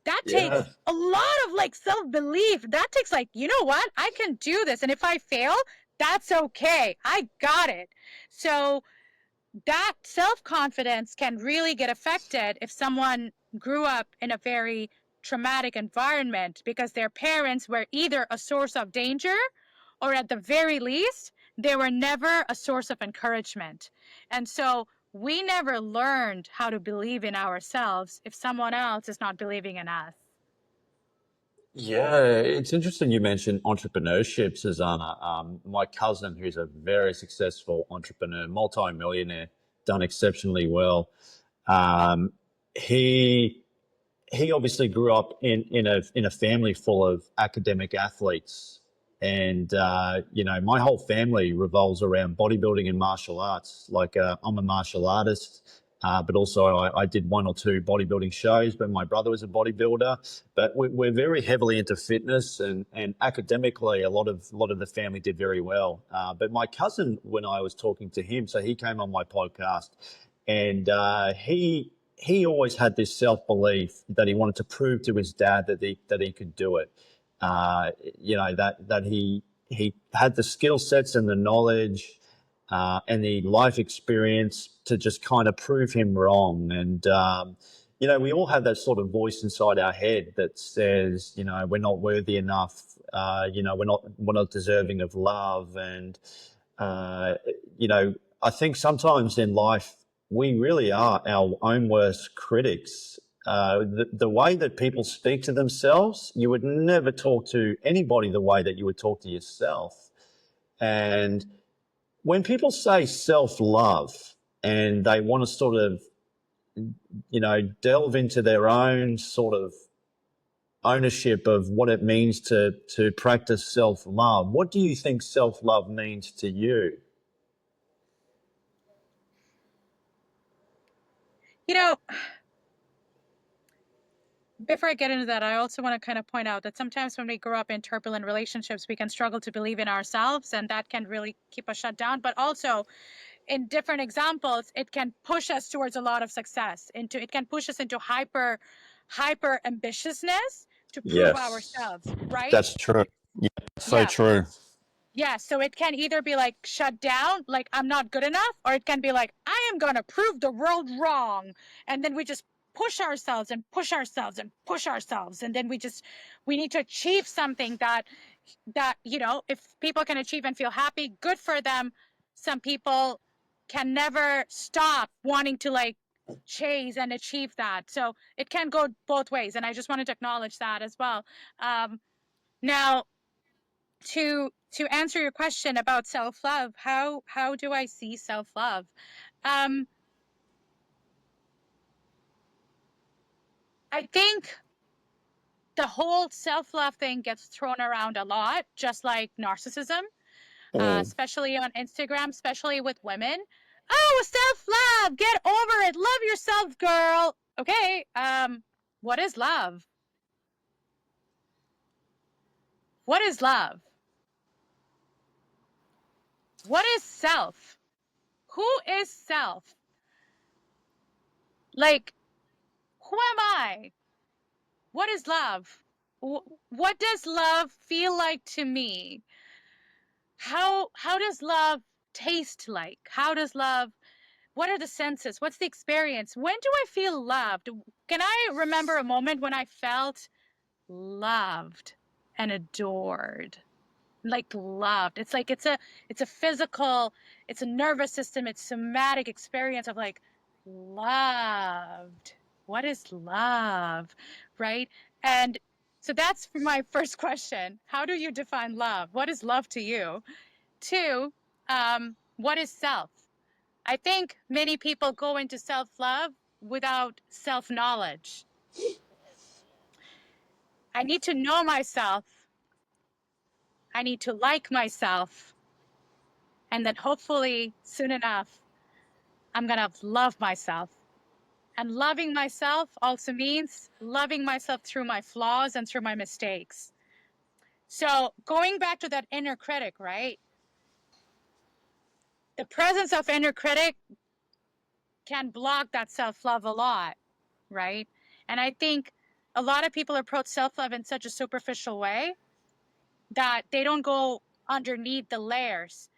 S2: That takes
S1: Yeah.
S2: a lot of like self-belief. That takes like, you know what? I can do this. And if I fail, that's okay. I got it. So that self-confidence can really get affected if someone grew up in a very traumatic environment because their parents were either a source of danger, or at the very least, they were never a source of encouragement. And so we never learned how to believe in ourselves if someone else is not believing in us.
S1: Yeah, it's interesting you mentioned entrepreneurship, Susanna. My cousin, who's a very successful entrepreneur, multi-millionaire, done exceptionally well. Um, he he obviously grew up in a family full of academic athletes, and my whole family revolves around bodybuilding and martial arts. Like I'm a martial artist, but also I did one or two bodybuilding shows. But my brother was a bodybuilder. But we're very heavily into fitness, and academically, a lot of the family did very well. But my cousin, when I was talking to him, so he came on my podcast, and he always had this self belief that he wanted to prove to his dad that he could do it. That he had the skill sets and the knowledge and the life experience to just kind of prove him wrong. And we all have that sort of voice inside our head that says, we're not worthy enough. We're not deserving of love. And uh, I think sometimes in life we really are our own worst critics. The way that people speak to themselves, you would never talk to anybody the way that you would talk to yourself. And when people say self love and they want to sort of, delve into their own sort of ownership of what it means to practice self love, what do you think self love means to you?
S2: You know, Before I get into that, I also want to kind of point out that sometimes when we grow up in turbulent relationships, we can struggle to believe in ourselves, and that can really keep us shut down. But also, in different examples, it can push us towards a lot of success. It can push us into hyper ambitiousness to prove
S1: Yes,
S2: ourselves, right?
S1: that's true. Yeah, so
S2: Yeah.
S1: true.
S2: Yeah, so it can either be like shut down, like I'm not good enough, or it can be like I am going to prove the world wrong. And then we just push ourselves and push ourselves and push ourselves. And then we need to achieve something that, if people can achieve and feel happy, good for them. Some people can never stop wanting to like chase and achieve that. So it can go both ways. And I just wanted to acknowledge that as well. Now, to answer your question about self-love, how do I see self-love? um I think the whole self-love thing gets thrown around a lot, just like narcissism,
S1: Mm.
S2: especially on Instagram, especially with women. Oh, self-love, get over it, love yourself, girl. Okay, what is love? What is love? What is self? Who is self? Like, who am I? What is love? What does love feel like to me? How does love taste like? What are the senses? What's the experience? When do I feel loved? Can I remember a moment when I felt loved and adored? Like loved. It's like it's a physical, it's a nervous system, it's somatic experience of like loved. What is love? Right? And so that's my first question. How do you define love? What is love to you? Two, what is self? I think many people go into self-love without self-knowledge. I need to know myself. I need to like myself. And then hopefully soon enough, I'm going to love myself. And loving myself also means loving myself through my flaws and through my mistakes. So going back to that inner critic, right? The presence of inner critic can block that self-love a lot, right? And I think a lot of people approach self-love in such a superficial way that they don't go underneath the layers.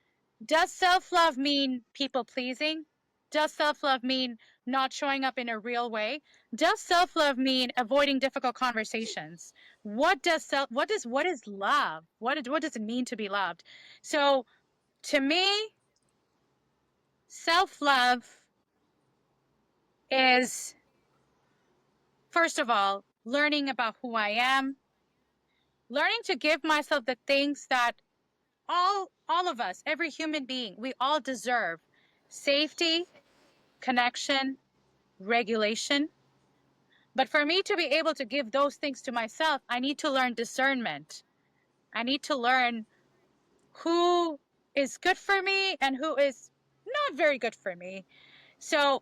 S2: Does self-love mean people pleasing? Does self-love mean not showing up in a real way? Does self-love mean avoiding difficult conversations? What is love? What does it mean to be loved? So to me, self-love is, first of all, learning about who I am, learning to give myself the things that all of us, every human being, we all deserve: safety, connection, regulation. But for me to be able to give those things to myself, I need to learn discernment. I need to learn who is good for me and who is not very good for me. So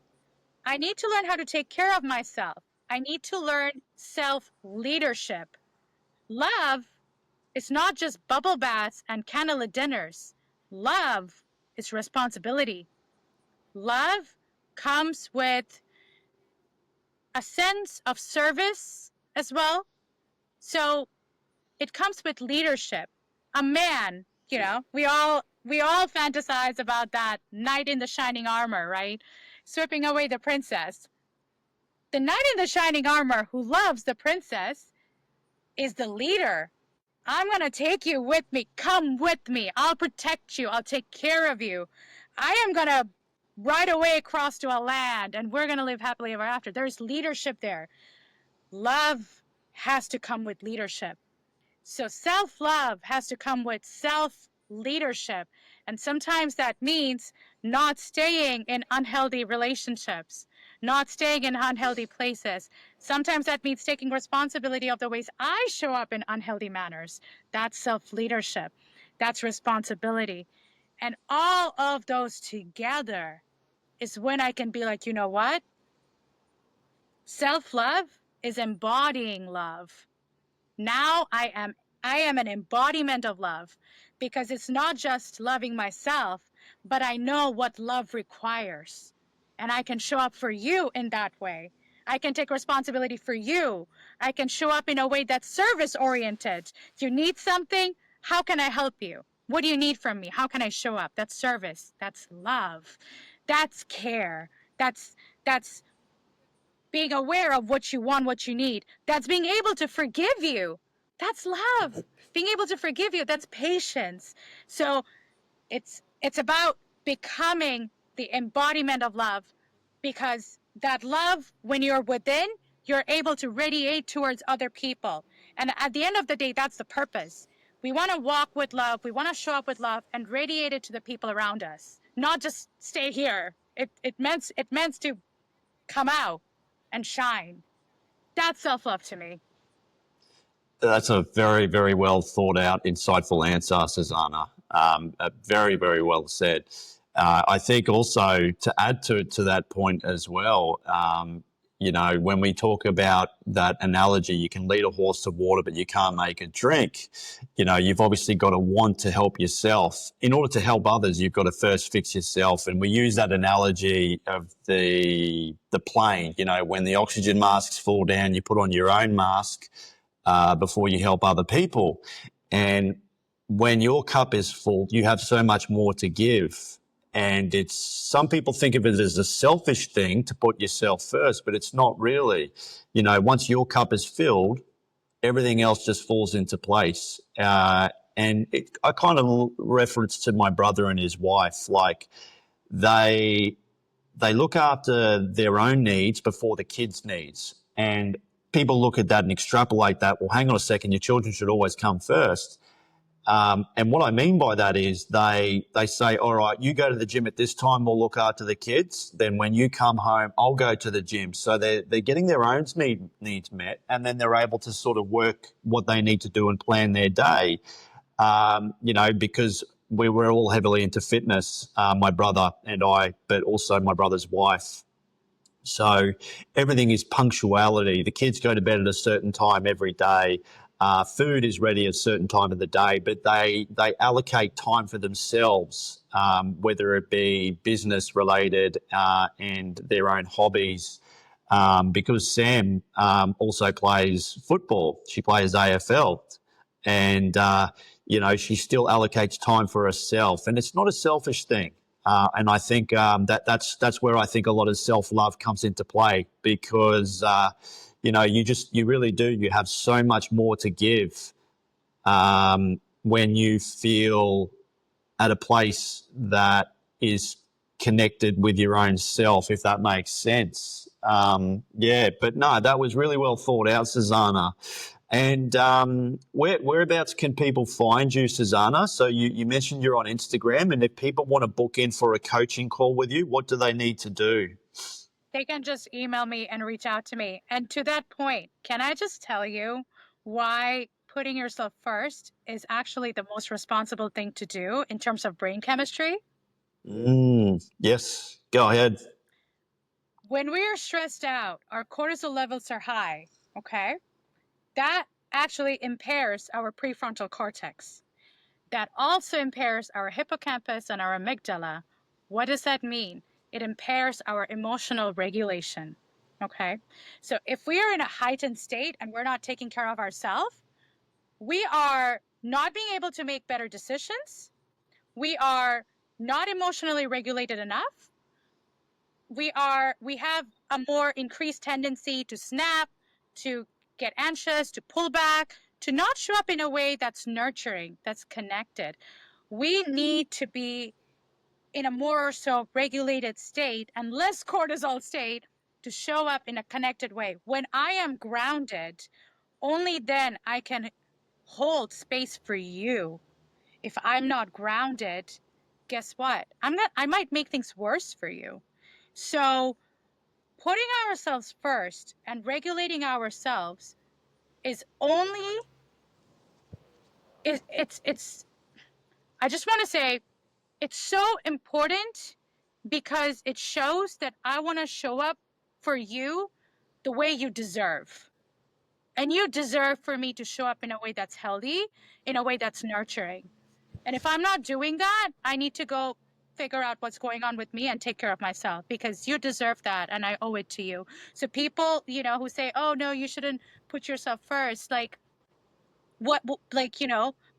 S2: I need to learn how to take care of myself. I need to learn self-leadership. Love is not just bubble baths and candlelit dinners. Love is responsibility. Love comes with a sense of service as well. So it comes with leadership. A man, we all fantasize about that knight in the shining armor, right? Sweeping away the princess. The knight in the shining armor who loves the princess is the leader. I'm going to take you with me. Come with me. I'll protect you. I'll take care of you. I am going to ride away across to a land and we're going to live happily ever after. There's leadership there. Love has to come with leadership. So self-love has to come with self-leadership. And sometimes that means not staying in unhealthy relationships, not staying in unhealthy places. Sometimes that means taking responsibility of the ways I show up in unhealthy manners. That's self-leadership. That's responsibility. And all of those together is when I can be like, you know what? Self-love is embodying love. Now I am an embodiment of love, because it's not just loving myself, but I know what love requires. And I can show up for you in that way. I can take responsibility for you. I can show up in a way that's service oriented. You need something? How can I help you? What do you need from me? How can I show up? That's service. That's love. That's care. That's being aware of what you want, what you need. That's being able to forgive you. That's love. Being able to forgive you, that's patience. So it's about becoming the embodiment of love, because that love, when you're within, you're able to radiate towards other people. And at the end of the day, that's the purpose. We want to walk with love. We want to show up with love and radiate it to the people around us, not just stay here. It meant to come out and shine. That's self-love to me.
S1: That's a very, very well thought out, insightful answer, Sarzana. Very, very well said. I think also to add to that point as well, when we talk about that analogy, you can lead a horse to water, but you can't make it drink. You've obviously got to want to help yourself. In order to help others, you've got to first fix yourself. And we use that analogy of the plane. When the oxygen masks fall down, you put on your own mask before you help other people. And when your cup is full, you have so much more to give. And some people think of it as a selfish thing to put yourself first, but it's not really. Once your cup is filled, everything else just falls into place. I kind of reference to my brother and his wife, like they look after their own needs before the kids' needs. And people look at that and extrapolate that. Well, hang on a second, your children should always come first. And what I mean by that is they say, all right, you go to the gym at this time, we'll look after the kids. Then when you come home, I'll go to the gym. So they're getting their own needs met, and then they're able to sort of work what they need to do and plan their day. Because we were all heavily into fitness, my brother and I, but also my brother's wife. So everything is punctuality. The kids go to bed at a certain time every day. Food is ready at a certain time of the day, but they allocate time for themselves, whether it be business related and their own hobbies. Because Sam also plays football. She plays AFL, and she still allocates time for herself, and it's not a selfish thing. And I think that's where I think a lot of self-love comes into play, because you really do. You have so much more to give when you feel at a place that is connected with your own self, if that makes sense. But no, that was really well thought out, Sarzana. And whereabouts can people find you, Sarzana? So you mentioned you're on Instagram, and if people want to book in for a coaching call with you, what do they need to do?
S2: They can just email me and reach out to me. And to that point, can I just tell you why putting yourself first is actually the most responsible thing to do in terms of brain chemistry?
S1: Yes, go ahead.
S2: When we are stressed out, our cortisol levels are high, okay? That actually impairs our prefrontal cortex. That also impairs our hippocampus and our amygdala. What does that mean? It impairs our emotional regulation, okay? So if we are in a heightened state and we're not taking care of ourselves, we are not being able to make better decisions. We are not emotionally regulated enough. We have a more increased tendency to snap, to get anxious, to pull back, to not show up in a way that's nurturing, that's connected. We need to be in a more so regulated state and less cortisol state to show up in a connected way. When I am grounded, only then I can hold space for you. If I'm not grounded, guess what? I might make things worse for you. So putting ourselves first and regulating ourselves is only it's I just want to say it's so important, because it shows that I want to show up for you the way you deserve. And you deserve for me to show up in a way that's healthy, in a way that's nurturing. And if I'm not doing that, I need to go figure out what's going on with me and take care of myself, because you deserve that and I owe it to you. So people, who say, oh no, you shouldn't put yourself first.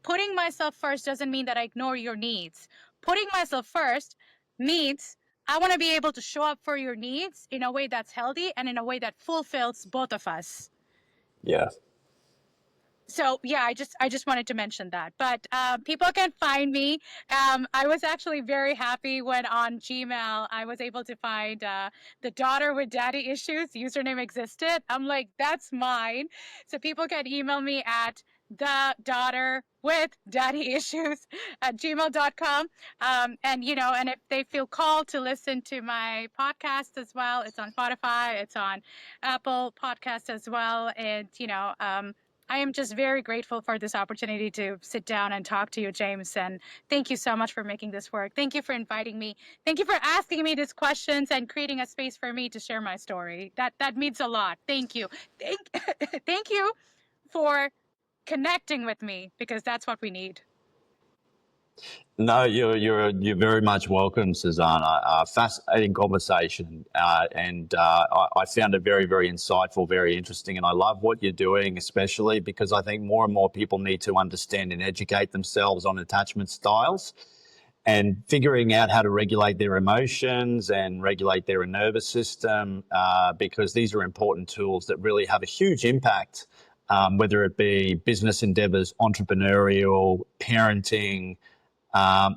S2: Putting myself first doesn't mean that I ignore your needs. Putting myself first means I want to be able to show up for your needs in a way that's healthy and in a way that fulfills both of us.
S1: Yeah.
S2: So yeah, I just wanted to mention that. But people can find me. I was actually very happy when on Gmail I was able to find the daughter with daddy issues username existed. I'm like, that's mine. So people can email me at the daughter with daddy issues at gmail.com. And if they feel called to listen to my podcast as well, it's on Spotify, it's on Apple Podcast as well. And I am just very grateful for this opportunity to sit down and talk to you, James. And thank you so much for making this work. Thank you for inviting me. Thank you for asking me these questions and creating a space for me to share my story. That means a lot. Thank you. Thank you for connecting with me, because that's what we need.
S1: No, you're very much welcome, Sarzana. Fascinating conversation, and I found it very, very insightful, very interesting, and I love what you're doing, especially because I think more and more people need to understand and educate themselves on attachment styles, and figuring out how to regulate their emotions and regulate their nervous system, because these are important tools that really have a huge impact, whether it be business endeavors, entrepreneurial, parenting,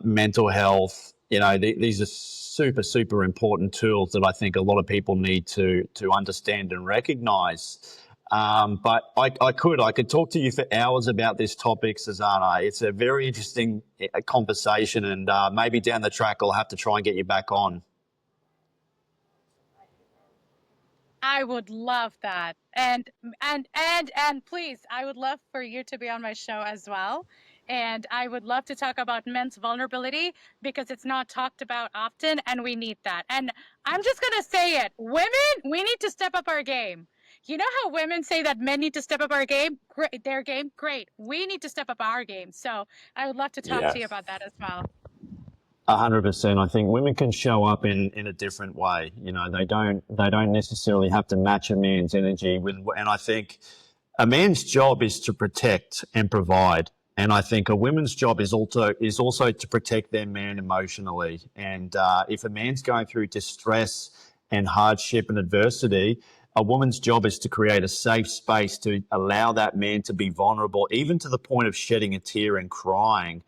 S1: mental health. These are super, super important tools that I think a lot of people need to understand and recognize. But I could talk to you for hours about this topic, Sarzana. It's a very interesting conversation, and maybe down the track I'll have to try and get you back on.
S2: I would love that. And please, I would love for you to be on my show as well. And I would love to talk about men's vulnerability because it's not talked about often and we need that. And I'm just going to say it. Women, we need to step up our game. You know how women say that men need to step up our game? Great, their game? Great. We need to step up our game. So I would love to talk
S1: Yeah.
S2: to you about that as well.
S1: 100%. I think women can show up in a different way. You know, they don't necessarily have to match a man's energy with, and I think a man's job is to protect and provide. And I think a woman's job is also to protect their man emotionally. And if a man's going through distress and hardship and adversity, a woman's job is to create a safe space to allow that man to be vulnerable, even to the point of shedding a tear and crying,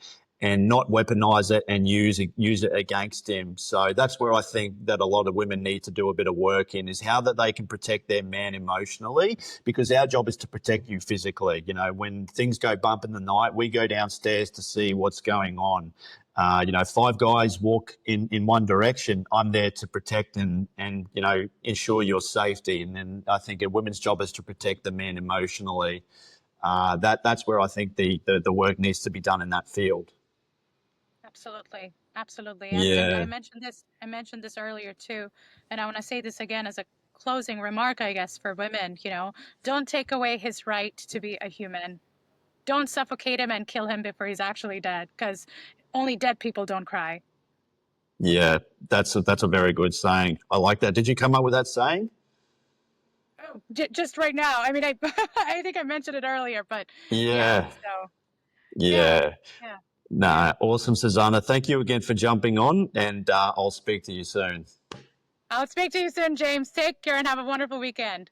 S1: and not weaponize it and use it against him. So that's where I think that a lot of women need to do a bit of work in, is how that they can protect their man emotionally, because our job is to protect you physically. You know, when things go bump in the night, we go downstairs to see what's going on. You know, five guys walk in one direction, I'm there to protect and you know, ensure your safety. And then I think a woman's job is to protect the man emotionally. That's where I think the work needs to be done in that field.
S2: Absolutely. Absolutely. And
S1: Yeah.
S2: I mentioned this earlier too, and I want to say this again as a closing remark, I guess, for women, you know, don't take away his right to be a human. Don't suffocate him and kill him before he's actually dead, because only dead people don't cry.
S1: Yeah, that's a very good saying. I like that. Did you come up with that saying?
S2: Oh, just right now. I mean, I I think I mentioned it earlier, but yeah.
S1: Yeah,
S2: So yeah,
S1: yeah.
S2: yeah.
S1: Nah, awesome, Susanna. Thank you again for jumping on, and I'll speak to you soon.
S2: I'll speak to you soon, James. Take care and have a wonderful weekend.